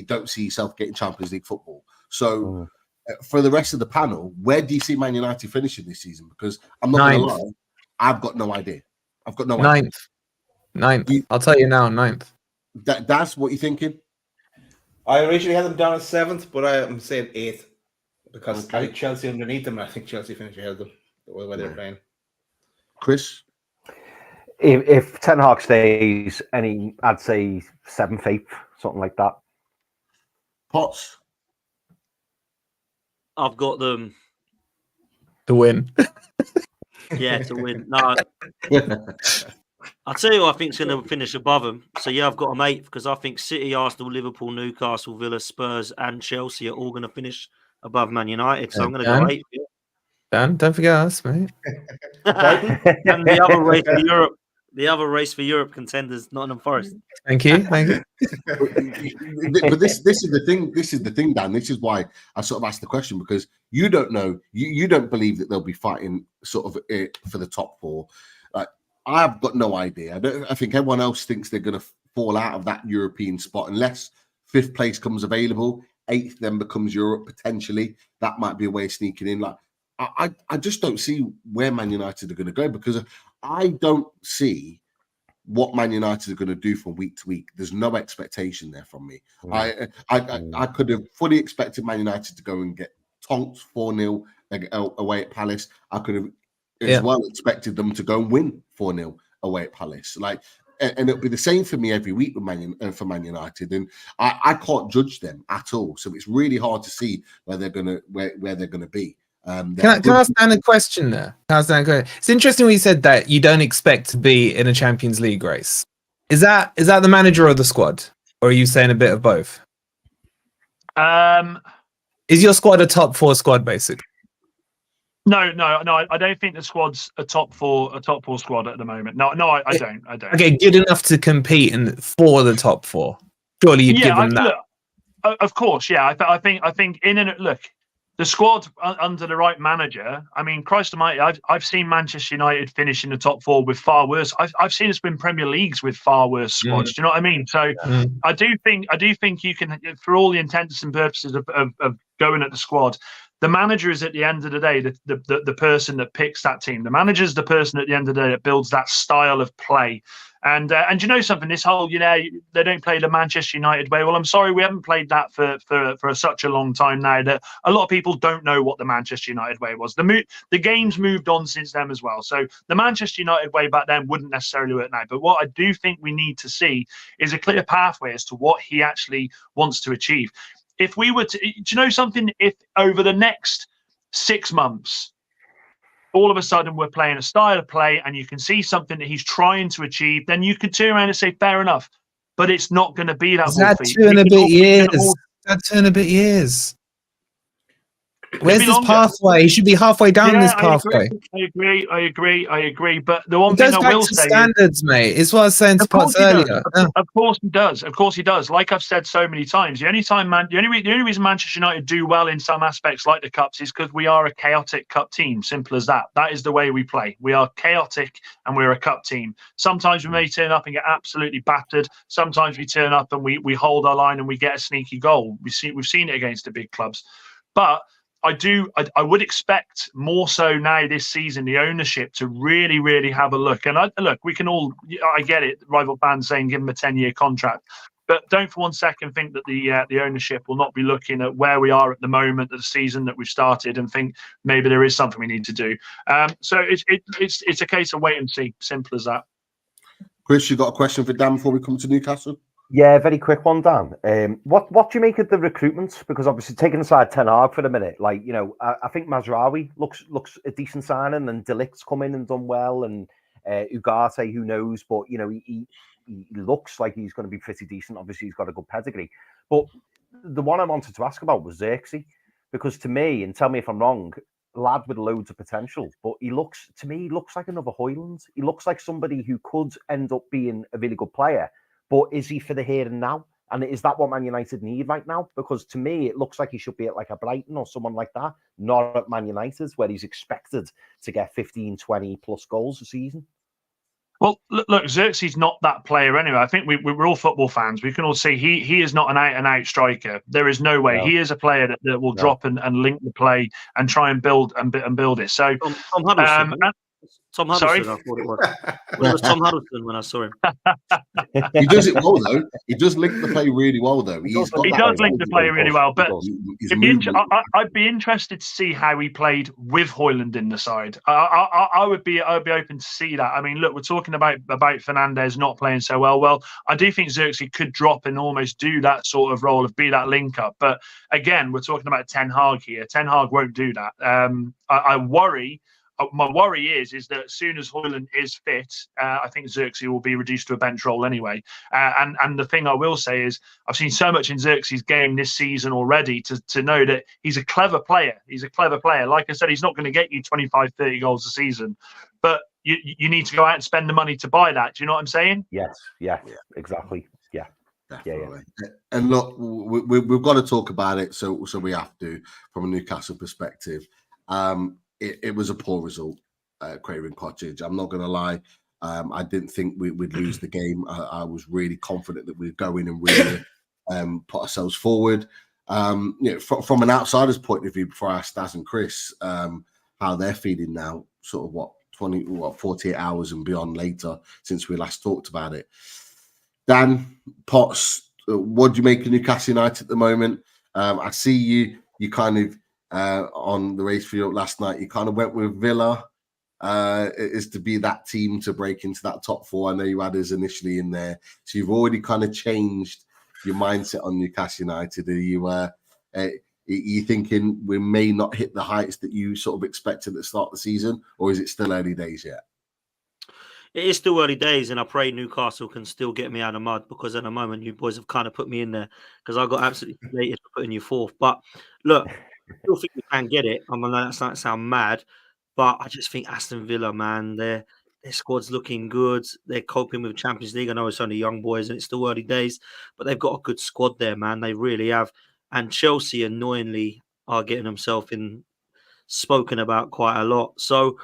don't see yourself getting Champions League football. So for the rest of the panel, where do you see Man United finishing this season? Because I'm not going to lie, I've got no idea. I've got no idea. Ninth. I'll tell you now, 9th. That's what you're thinking? I originally had them down as 7th, but I'm saying 8th because I think Chelsea underneath them. I think Chelsea finish ahead of them the way they're playing. Chris? If Ten Hag stays, I'd say 7th, 8th, something like that. Potts? I've got them to win. Yeah, to win. No, I'll tell you who I think is going to finish above them. So yeah, I've got them 8th because I think City, Arsenal, Liverpool, Newcastle, Villa, Spurs, and Chelsea are all going to finish above Man United. So I'm going to go 8th. Yeah. Dan, don't forget us, mate. And the other race for Europe. The other race for Europe contenders, Nottingham Forest. Thank you. But this is the thing. This is the thing, Dan. This is why I sort of asked the question, because you don't know. You don't believe that they'll be fighting sort of for the top 4. I've got no idea. I think everyone else thinks they're going to fall out of that European spot unless 5th place comes available. 8th then becomes Europe potentially. That might be a way of sneaking in. I just don't see where Man United are going to go, because I don't see what Man United are going to do from week to week. There's no expectation there from me. I could have fully expected Man United to go and get tonked 4-0 away at Palace. I could have as well expected them to go and win 4-0 away at Palace. And it'll be the same for me every week with Man United, and I can't judge them at all. So it's really hard to see where they're gonna be. Can I ask Dan a question there? It's interesting when you said that you don't expect to be in a Champions League race. Is that the manager or the squad, or are you saying a bit of both? Is your squad a top 4 squad, basically? No. I don't think the squad's a top four squad at the moment. No, I don't. Okay, good enough to compete for the top 4. Surely you'd give them that. Look, of course, yeah. I think look. The squad under the right manager, I mean, Christ almighty, I've seen Manchester United finish in the top 4 with far worse. I've seen us win Premier Leagues with far worse squads. Do you know what I mean? So I do think you can, for all the intents and purposes of going at the squad, the manager is at the end of the day the person that picks that team. The manager is the person at the end of the day that builds that style of play. And you know something, this whole, they don't play the Manchester United way. Well, I'm sorry, we haven't played that for such a long time now that a lot of people don't know what the Manchester United way was. The game's moved on since then as well. So the Manchester United way back then wouldn't necessarily work now. But what I do think we need to see is a clear pathway as to what he actually wants to achieve. If we were to, do you know something? If over the next 6 months, all of a sudden we're playing a style of play and you can see something that he's trying to achieve, then you could turn around and say, fair enough. But it's not going to be that. That's 2 and a bit years. That's 2 and a bit years. Where's this pathway? He should be halfway down this pathway. I agree. But the one thing I will say, standards, mate, is what I was saying to Potts earlier. Of course he does. Of course he does. Like I've said so many times, the only reason Manchester United do well in some aspects, like the cups, is because we are a chaotic cup team. Simple as that. That is the way we play. We are chaotic and we're a cup team. Sometimes we may turn up and get absolutely battered. Sometimes we turn up and we hold our line and we get a sneaky goal. We've seen it against the big clubs, but I would expect more so now this season, the ownership to really, really have a look. And we can all, I get it, rival fans saying give him a 10-year contract. But don't for one second think that the ownership will not be looking at where we are at the moment of the season that we've started and think maybe there is something we need to do. So it's a case of wait and see. Simple as that. Chris, you got a question for Dan before we come to Newcastle? Yeah, very quick one, Dan. What do you make of the recruitment? Because obviously, taking aside Ten Hag for a minute, I think Mazraoui looks a decent signing, and De Ligt's come in and done well, and Ugarte, who knows, but he looks like he's going to be pretty decent. Obviously, he's got a good pedigree. But the one I wanted to ask about was Xerxes, because to me, and tell me if I'm wrong, lad with loads of potential, but he looks like another Hoyland. He looks like somebody who could end up being a really good player. But is he for the here and now? And is that what Man United need right now? Because to me, it looks like he should be at like a Brighton or someone like that, not at Man United, where he's expected to get 15, 20 plus goals a season. Well, look, Xerxes not that player anyway. I think we're all football fans. We can all see he is not an out-and-out striker. There is no way. No. He is a player that will drop and link the play and try and build it. So Tom Huddleston. Tom Huddleston, sorry? I thought it was. Well, it was Tom Huddleston when I saw him. He does it well, though. He does link the play really well, though. He does link the play really well. But I'd be interested to see how he played with Højlund in the side. I would be open to see that. I mean, look, we're talking about Fernandes not playing so well. Well, I do think Xerxes could drop and almost do that sort of role of be that link up. But again, we're talking about Ten Hag here. Ten Hag won't do that. I worry. My worry is that as soon as Højlund is fit, I think Xerxes will be reduced to a bench role anyway. And the thing I will say is I've seen so much in Xerxes' game this season already to know that he's a clever player. He's a clever player. Like I said, he's not going to get you 25, 30 goals a season. But you need to go out and spend the money to buy that. Do you know what I'm saying? Yes, exactly. Yeah. Definitely. Yeah. And look, we've got to talk about it, so we have to, from a Newcastle perspective. It was a poor result, Craven Cottage. I'm not going to lie. I didn't think we'd lose the game. I was really confident that we'd go in and really put ourselves forward. From an outsider's point of view, before I ask Staz and Chris how they're feeling now, sort of 48 hours and beyond later since we last talked about it. Dan, Potts, what do you make of Newcastle United at the moment? I see you kind of on the race field last night, you kind of went with Villa is to be that team to break into that top four. I know you had us initially in there, so you've already kind of changed your mindset on Newcastle United. Are you thinking we may not hit the heights that you sort of expected at the start of the season, or is it still early days yet? It is still early days, and I pray Newcastle can still get me out of mud, because at the moment you boys have kind of put me in there because I got absolutely elated for putting you fourth. But look, I still think we can get it. I mean, that's not sound mad, but I just think Aston Villa, man, their squad's looking good. They're coping with Champions League. I know it's only young boys and it's still early days, but they've got a good squad there, man. They really have. And Chelsea, annoyingly, are getting themselves spoken about quite a lot. So,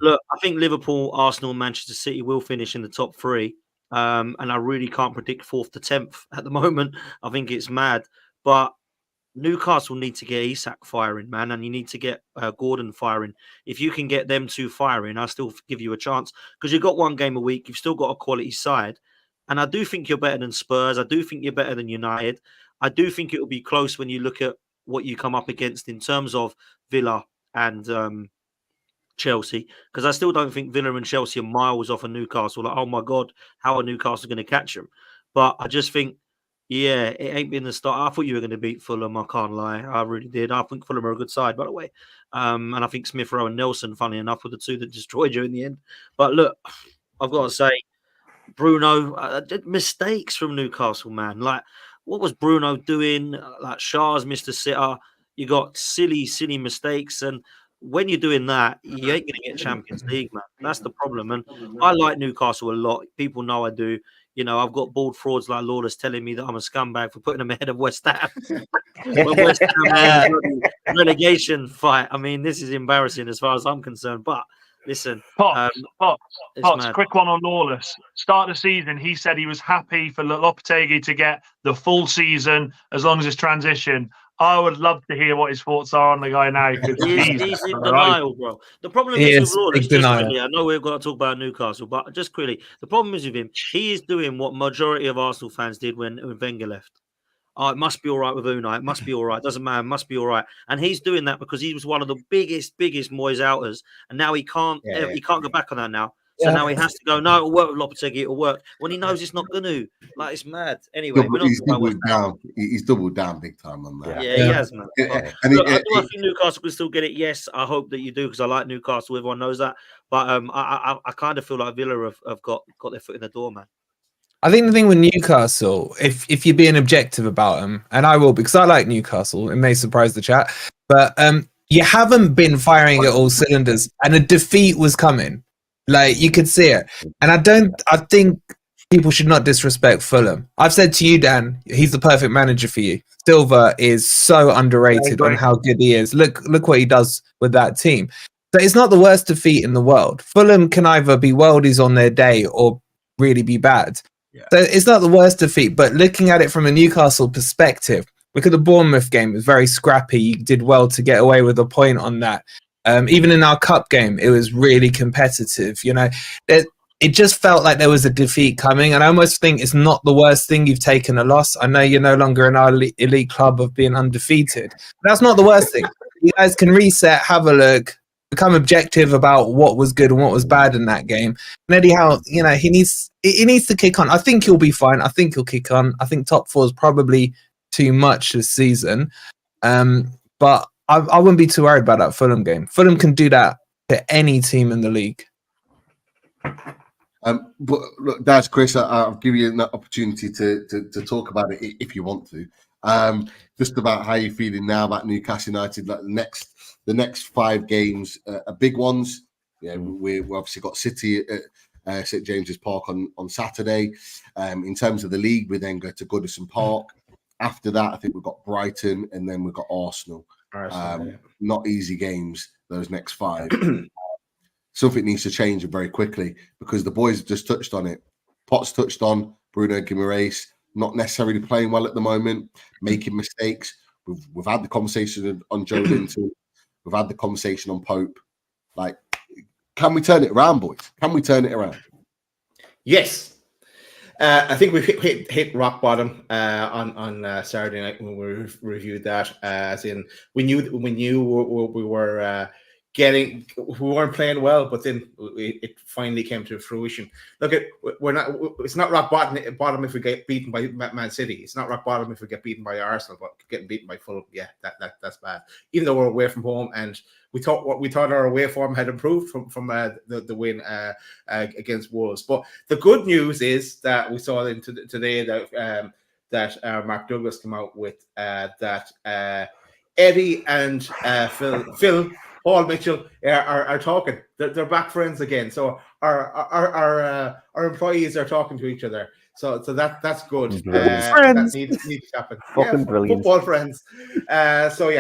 look, I think Liverpool, Arsenal, and Manchester City will finish in the top three. And I really can't predict 4th to 10th at the moment. I think it's mad. But Newcastle need to get Isak firing, man, and you need to get Gordon firing. If you can get them two firing, I'll still give you a chance, because you've got one game a week. You've still got a quality side. And I do think you're better than Spurs. I do think you're better than United. I do think it will be close when you look at what you come up against in terms of Villa and Chelsea, because I still don't think Villa and Chelsea are miles off of Newcastle. Like, oh my God, how are Newcastle going to catch them? But I just think, yeah, it ain't been the start. I thought you were going to beat Fulham. I can't lie. I really did. I think Fulham are a good side, by the way. And I think Smith Rowe and Nelson, funny enough, were the two that destroyed you in the end. But look, I've got to say, Bruno, mistakes from Newcastle, man. Like, what was Bruno doing? Like, Shah's missed a sitter. You got silly mistakes. And when you're doing that, you ain't going to get Champions League, man. That's the problem. And I like Newcastle a lot. People know I do. You know, I've got bald frauds like Lawless telling me that I'm a scumbag for putting them ahead of West Ham. West Ham relegation fight. I mean, this is embarrassing as far as I'm concerned. But listen, Potts, quick one on Lawless. Start of the season, he said he was happy for Lopetegui to get the full season as long as it's transition. I would love to hear what his thoughts are on the guy now. He's in denial, bro. The problem is with Lawless, just quickly, I know we've got to talk about Newcastle, but just quickly, the problem is with him, he is doing what majority of Arsenal fans did when Wenger left. Oh, it must be all right with Unai. It must be all right. Doesn't matter. It must be all right. And he's doing that because he was one of the biggest Moyes outers, and now he can't go back on that now. So now he has to go, no, it'll work with Lopetegui, it'll work. When he knows it's not going to. Like, it's mad. Anyway, he's doubled down big time on that. Yeah, he has, man. I think Newcastle can still get it. Yes, I hope that you do, because I like Newcastle. Everyone knows that. But I kind of feel like Villa have got their foot in the door, man. I think the thing with Newcastle, if you're being objective about them, and I will, because I like Newcastle, it may surprise the chat, but you haven't been firing at all cylinders, and a defeat was coming. Like, you could see it. And I think people should not disrespect Fulham. I've said to you, Dan, he's the perfect manager for you. Silva is so underrated on how good he is. Look what he does with that team. So it's not the worst defeat in the world. Fulham can either be worldies on their day or really be bad. Yeah. So it's not the worst defeat, but looking at it from a Newcastle perspective, look at the Bournemouth game. It was very scrappy. You did well to get away with a point on that. Even in our cup game, it was really competitive. You know, it just felt like there was a defeat coming, and I almost think it's not the worst thing you've taken a loss. I know you're no longer in our elite club of being undefeated. But that's not the worst thing. You guys can reset, have a look, become objective about what was good and what was bad in that game. And Eddie Howe, you know, he needs to kick on. I think he'll be fine. I think he'll kick on. I think top four is probably too much this season. But I wouldn't be too worried about that Fulham game. Fulham can do that to any team in the league. But look, that's Chris. I'll give you an opportunity to talk about it if you want to. Just about how you're feeling now about Newcastle United. Like the next 5 games are big ones. Yeah, we've obviously got City at St James's Park on Saturday. In terms of the league, we then go to Goodison Park. After that, I think we've got Brighton, and then we've got Arsenal. Not easy games, those next 5. Something needs to change very quickly because the boys just touched on it. Potts touched on Bruno Guimaraes not necessarily playing well at the moment, making mistakes. We've had the conversation on Joe Linton. We've had the conversation on Pope. Like, can we turn it around, boys? Can we turn it around? Yes. I think we hit rock bottom on Saturday night when we reviewed that. As in, we knew we weren't playing well, but then it finally came to fruition. Look, it's not rock bottom if we get beaten by Man City. It's not rock bottom if we get beaten by Arsenal, but getting beaten by Fulham, yeah, that's bad. Even though we're away from home, and we thought our away form had improved from the win against Wolves. But the good news is that we saw today that Mark Douglas came out with that Eddie and Phil Paul Mitchell are talking. They're back friends again. So our employees are talking to each other. So that's good. That needs to happen. Fucking brilliant. Football friends. So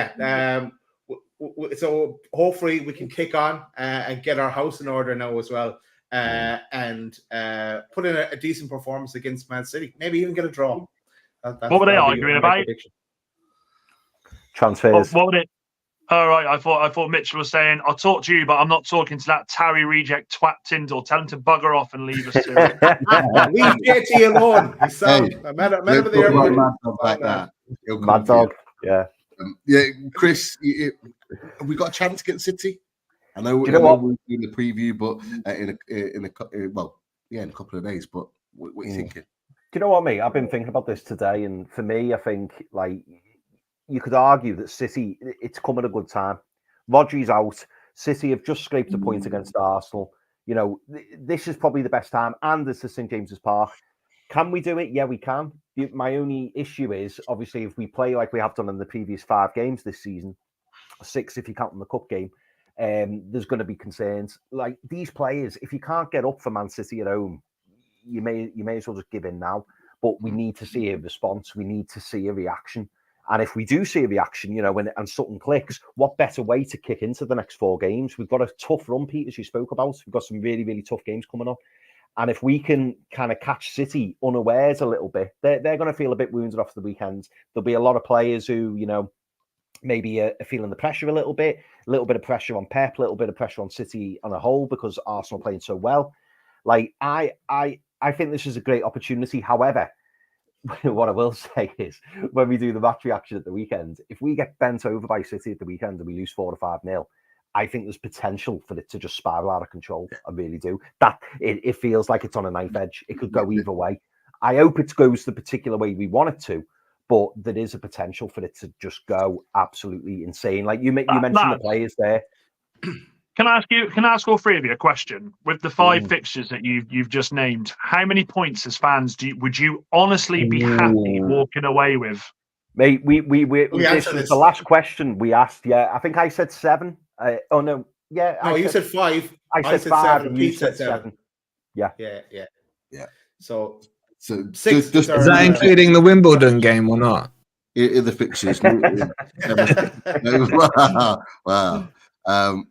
hopefully we can kick on and get our house in order now as well, and put in a decent performance against Man City. Maybe even get a draw. What were they arguing about? Transfers. What would it? All right, I thought Mitchell was saying, I'll talk to you, but I'm not talking to that Tarry reject twat Tyndall. Tell him to bugger off and leave us to it. Leave JT alone. He's sound. I met him at the airport. Mad dog. Yeah. Chris, have we got a chance against City? I know we're doing the preview, but in a couple of days. But what are you thinking? Do you know what, mate? I've been thinking about this today, and for me, I think you could argue that City, it's come at a good time. Rodri's out. City have just scraped a point against Arsenal. You know, this is probably the best time, and it's the St James's Park. Can we do it? Yeah, we can. My only issue is, obviously, if we play like we have done in the previous 5 games this season, 6 if you count in the cup game, there's going to be concerns. Like, these players, if you can't get up for Man City at home, you may as well just give in now. But we need to see a response. We need to see a reaction. And if we do see a reaction, you know, and something clicks, what better way to kick into the next 4 games? We've got a tough run, Pete, as you spoke about. We've got some really, really tough games coming up. And if we can kind of catch City unawares a little bit, they're going to feel a bit wounded after the weekend. There'll be a lot of players who, you know, maybe are feeling the pressure a little bit of pressure on Pep, a little bit of pressure on City on a whole because Arsenal playing so well. Like, I think this is a great opportunity. However, what I will say is when we do the match reaction at the weekend, if we get bent over by City at the weekend and we lose 4 to 5-0, I think there's potential for it to just spiral out of control. I really do. That it feels like it's on a knife edge. It could go either way. I hope it goes the particular way we want it to, but there is a potential for it to just go absolutely insane. Like you mentioned the players there. Can I ask all 3 of you a question? With the 5 fixtures that you've just named, how many points as fans would you honestly be happy walking away with? Mate, this was the last question we asked. Yeah, I think I said 7. You said 5. I said 5 and you said 7. Yeah. So just, Is that including the Wimbledon game or not? In the fixtures. Wow.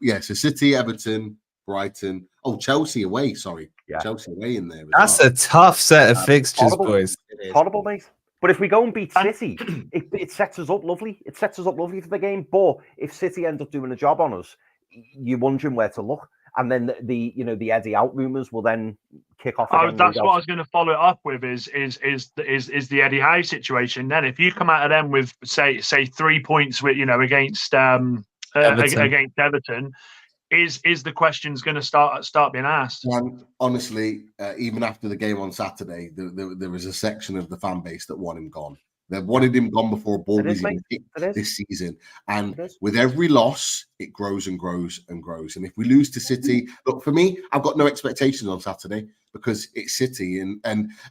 Yeah, so City, Everton, Brighton. Oh, Chelsea away. Sorry. Yeah. Chelsea away in there. That's a tough set of fixtures, horrible. boys. Horrible, mate. But if we go and beat City, it sets us up lovely. It sets us up lovely for the game. But if City end up doing a job on us, you're wondering where to look. And then the Eddie out rumours will then kick off. That's what I was going to follow it up with is the Eddie Howe situation. Then if you come out of them with say 3 points with against Everton, is the questions going to start being asked? And honestly, even after the game on Saturday, there was a section of the fan base that want him gone. They wanted him gone before a ball was even kicked this season. And with every loss, it grows and grows and grows. And if we lose to City, look, for me, I've got no expectations on Saturday because it's City. And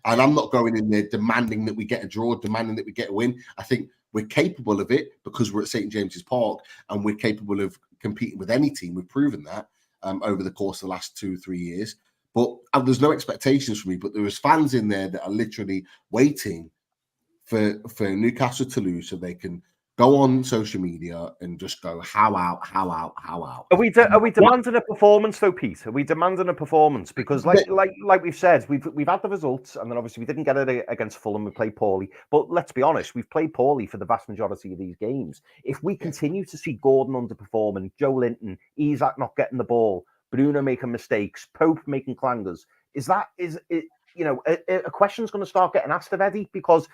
I'm not going in there demanding that we get a draw, demanding that we get a win. I think we're capable of it because we're at St. James's Park and we're capable of competing with any team. We've proven that over the course of the last 2-3 years. But there's no expectations for me. But there was fans in there that are literally waiting for Newcastle to lose so they can go on social media and just go how out. Are we demanding a performance though, Pete? Are we demanding a performance? Because like we've said, we've had the results, and then obviously we didn't get it against Fulham. We played poorly, but let's be honest, we've played poorly for the vast majority of these games. If we continue to see Gordon underperforming, Joe Linton, Isak not getting the ball, Bruno making mistakes, Pope making clangers, is a question's going to start getting asked of Eddie because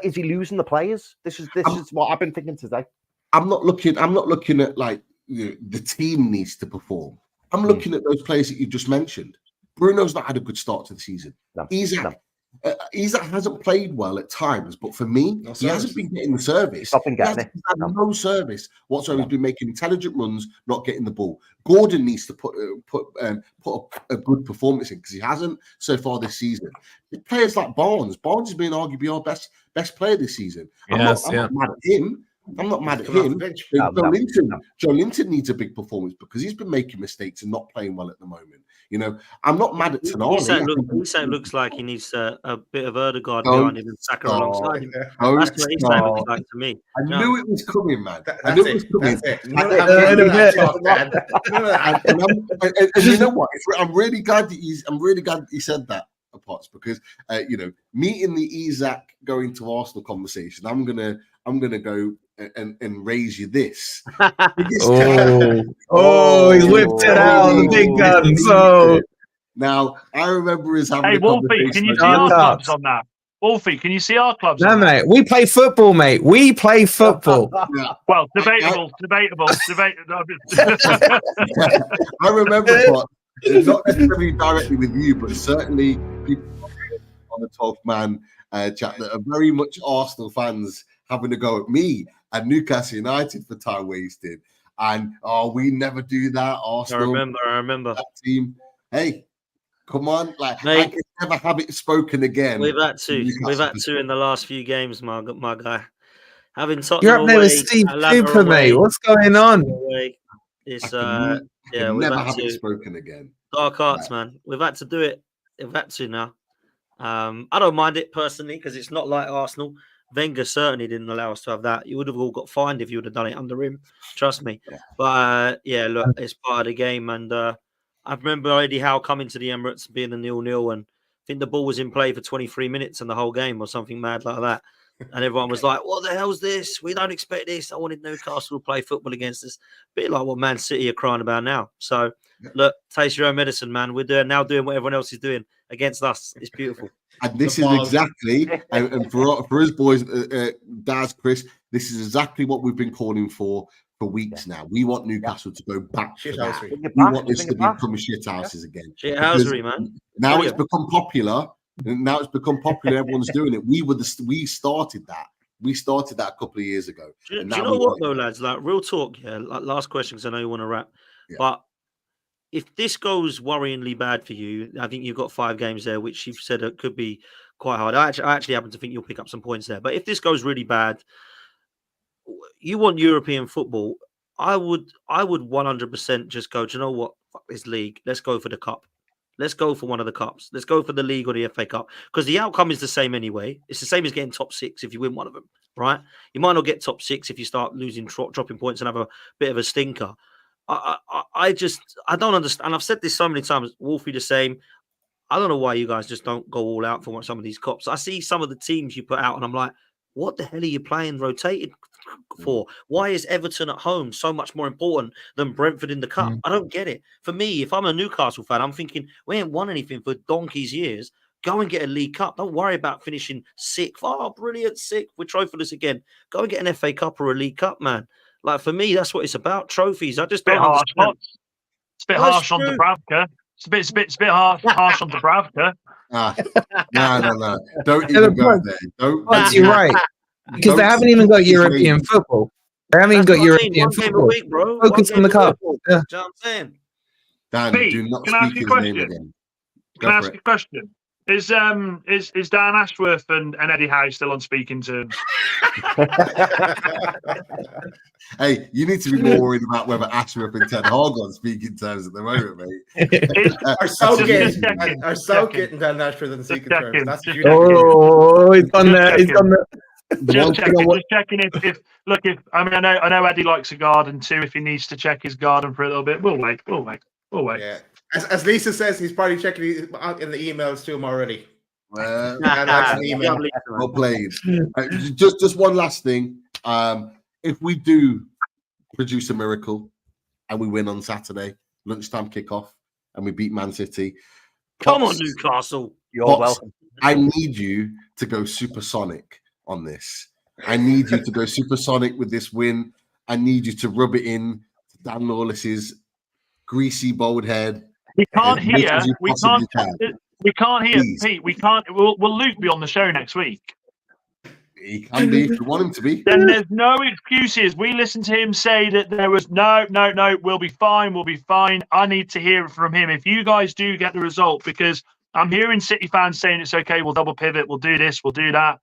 is he losing the players? This is what I've been thinking today. I'm not looking at like the team needs to perform. I'm looking at those players that you just mentioned. Bruno's not had a good start to the season. Isak hasn't played well at times, but for me, he hasn't been getting the service. He had no service whatsoever. He's been making intelligent runs, not getting the ball. Gordon needs to put a good performance in because he hasn't so far this season. Players like Barnes has been arguably our best player this season. I'm not mad at him. I'm not mad at him. Joe Linton needs a big performance because he's been making mistakes and not playing well at the moment. I'm not mad at Tonali. Isak looks like he needs a bit of Erdegaard behind him and Saka alongside him. That's what Isak looks like to me. I knew it was coming, man. I knew it was coming. And you know what? I'm really glad that he said that, Potts, because meeting the Isak going to Arsenal conversation, I'm gonna go and raise you this. He's whipped it out, the big guns. So now I remember us having a Wolfie, can you see our clubs on that? Wolfie, can you see our clubs? No, mate. We play football, mate. We play football. Well, debatable. I remember, not necessarily directly with you, but certainly people on the 12th man chat that are very much Arsenal fans having to go at me and Newcastle United for time wasted. And we never do that. Arsenal. I remember that team. Hey, come on, like mate, I can never have it spoken again. We've had to in the last few games, my guy. Having Tottenham you're up there with Steve Cooper, mate. What's going on? It's we've never have it spoken again. Dark arts, man. We've had to do it. We've had to now. I don't mind it personally because it's not like Arsenal. Wenger certainly didn't allow us to have that. You would have all got fined if you would have done it under him. Trust me. Yeah. But look, it's part of the game. And I remember Eddie Howe coming to the Emirates being a 0-0, and I think the ball was in play for 23 minutes in the whole game or something mad like that. And everyone was like, "What the hell's this? We don't expect this. I wanted Newcastle to play football against us." A bit like what Man City are crying about now. So look, taste your own medicine, man. We're now doing what everyone else is doing against us. It's beautiful. And this is exactly, and for us boys, Daz, Chris, this is exactly what we've been calling for weeks now. We want Newcastle to go back to that. We want this to become shithouses again. Shithousery, man. Now it's become popular. Everyone's doing it. We started that. We started that a couple of years ago. Do you know what though, lads? Like real talk. Yeah. Like last question, because I know you want to wrap. Yeah. But if this goes worryingly bad for you, I think you've got 5 games there, which you've said it could be quite hard. I actually happen to think you'll pick up some points there. But if this goes really bad, you want European football. I would 100% just go, do you know what? Fuck this league. Let's go for the cup. Let's go for one of the cups. Let's go for the league or the FA Cup, because the outcome is the same anyway. It's the same as getting top 6 if you win one of them, right? You might not get top 6 if you start losing, dropping points and have a bit of a stinker. I don't understand. And I've said this so many times. Wolfie the same. I don't know why you guys just don't go all out for some of these cups. I see some of the teams you put out, and I'm like, what the hell are you playing rotated for? Why is Everton at home so much more important than Brentford in the cup? I don't get it. For me, if I'm a Newcastle fan, I'm thinking, we ain't won anything for donkey's years. Go and get a League Cup. Don't worry about finishing 6th. Oh, brilliant, 6th. We're trophyless again. Go and get an FA Cup or a League Cup, man. Like, for me, that's what it's about, trophies. I just don't understand. It's a bit harsh on Dubravka. It's a bit harsh on Dubravka. No. Don't even go there. Don't. You're right. Because they haven't even got European football. They haven't even got European football. Week, bro. Focus on the cup. Yeah. You know what I'm saying? Dan, Pete, do not can I ask speak you a his name question? again. Can I ask you a question? Is Dan Ashworth and Eddie Howe still on speaking terms? Hey, you need to be more worried about whether Ashworth and Ten Hag on speaking terms at the moment, mate. Are Southgate and Dan Ashford on speaking terms? That's what he's on there. He's on there. Just checking if I know Eddie likes a garden too. If he needs to check his garden for a little bit, we'll wait. Yeah. As Lisa says, he's probably checking in the emails to him already. Well played. Just one last thing. If we do produce a miracle and we win on Saturday, lunchtime kickoff, and we beat Man City, come on, Newcastle. You're welcome. I need you to go supersonic on this. I need you to go supersonic with this win. I need you to rub it in to Dan Lawless's greasy bald head. We can't hear. We can't hear Please. Pete. We can't. Will Luke be on the show next week? He can be if you want him to be. Then there's no excuses. We listened to him say that there was no. We'll be fine. I need to hear it from him. If you guys do get the result, because I'm hearing City fans saying it's okay. We'll double pivot. We'll do this. We'll do that.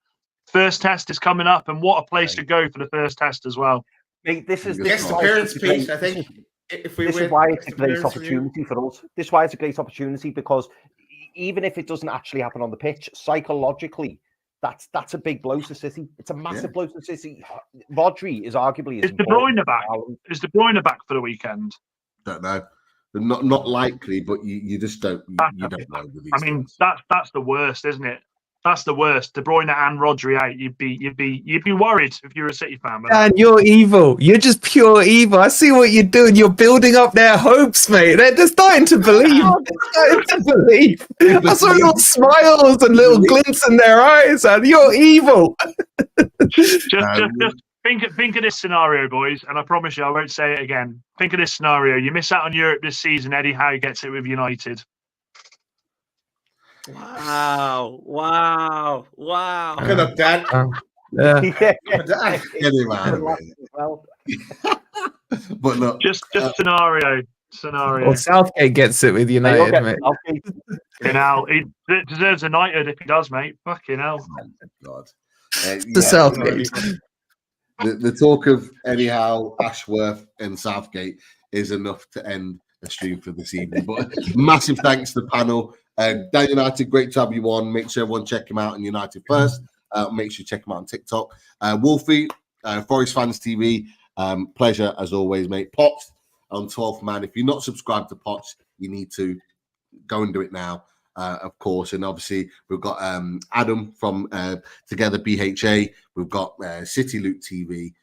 First test is coming up, and what a place to go for the first test as well. Mate, this is guest appearance, Pete. I think. This is why it's a great opportunity for us. This is why it's a great opportunity, because even if it doesn't actually happen on the pitch, psychologically, that's a big blow to City. It's a massive blow to City. Rodri is arguably is De Bruyne back? Is De Bruyne back for the weekend? Don't know. Not likely, but you just don't. You don't know. I mean, that's the worst, isn't it? That's the worst. De Bruyne and Rodri out. You'd be worried if you're a City fan. And you're evil. You're just pure evil. I see what you're doing. You're building up their hopes, mate. They're starting to believe. I saw little smiles and little glints in their eyes, and you're evil. just think of this scenario, boys, and I promise you, I won't say it again. Think of this scenario: you miss out on Europe this season. Eddie Howe gets it with United. Wow. Good up, Dad. Yeah. Get him out of it. But look, just scenario. Well, Southgate gets it with United, mate. Fucking hell. He deserves a knighthood if he does, mate. Fucking hell. Oh, God. Southgate. The talk of Eddie Howe, Ashworth, and Southgate is enough to end the stream for this evening. But massive thanks to the panel. Dan United, great to have you on. Make sure everyone check him out on United First. Make sure you check him out on TikTok. Wolfie, Forest Fans TV, pleasure as always, mate. Pops on 12th Man. If you're not subscribed to Pops, you need to go and do it now, of course. And obviously, we've got Adam from Together BHA. We've got City Loot TV.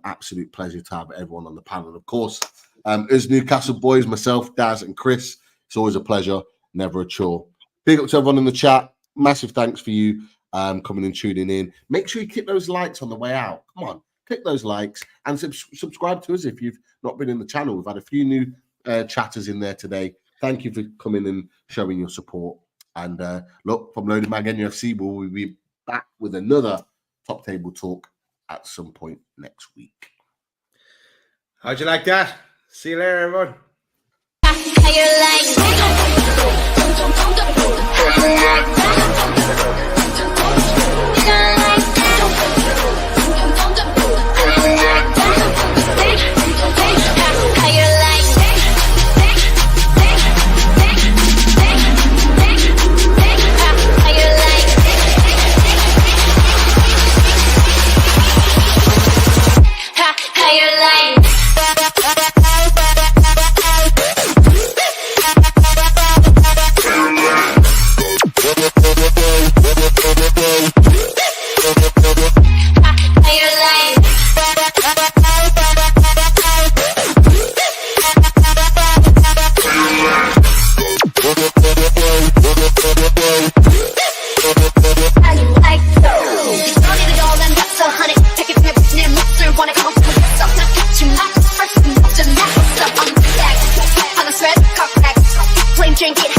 Absolute pleasure to have everyone on the panel. Of course, as Newcastle boys, myself, Daz, and Chris, it's always a pleasure. Never a chore. Big up to everyone in the chat. Massive thanks for you coming and tuning in. Make sure you click those likes on the way out. Come on, click those likes and subscribe to us if you've not been in the channel. We've had a few new chatters in there today. Thank you for coming and showing your support. And look, from Loaded Mag NFC, we'll be back with another top table talk at some point next week. How'd you like that? See you later, everyone. How you like drink it.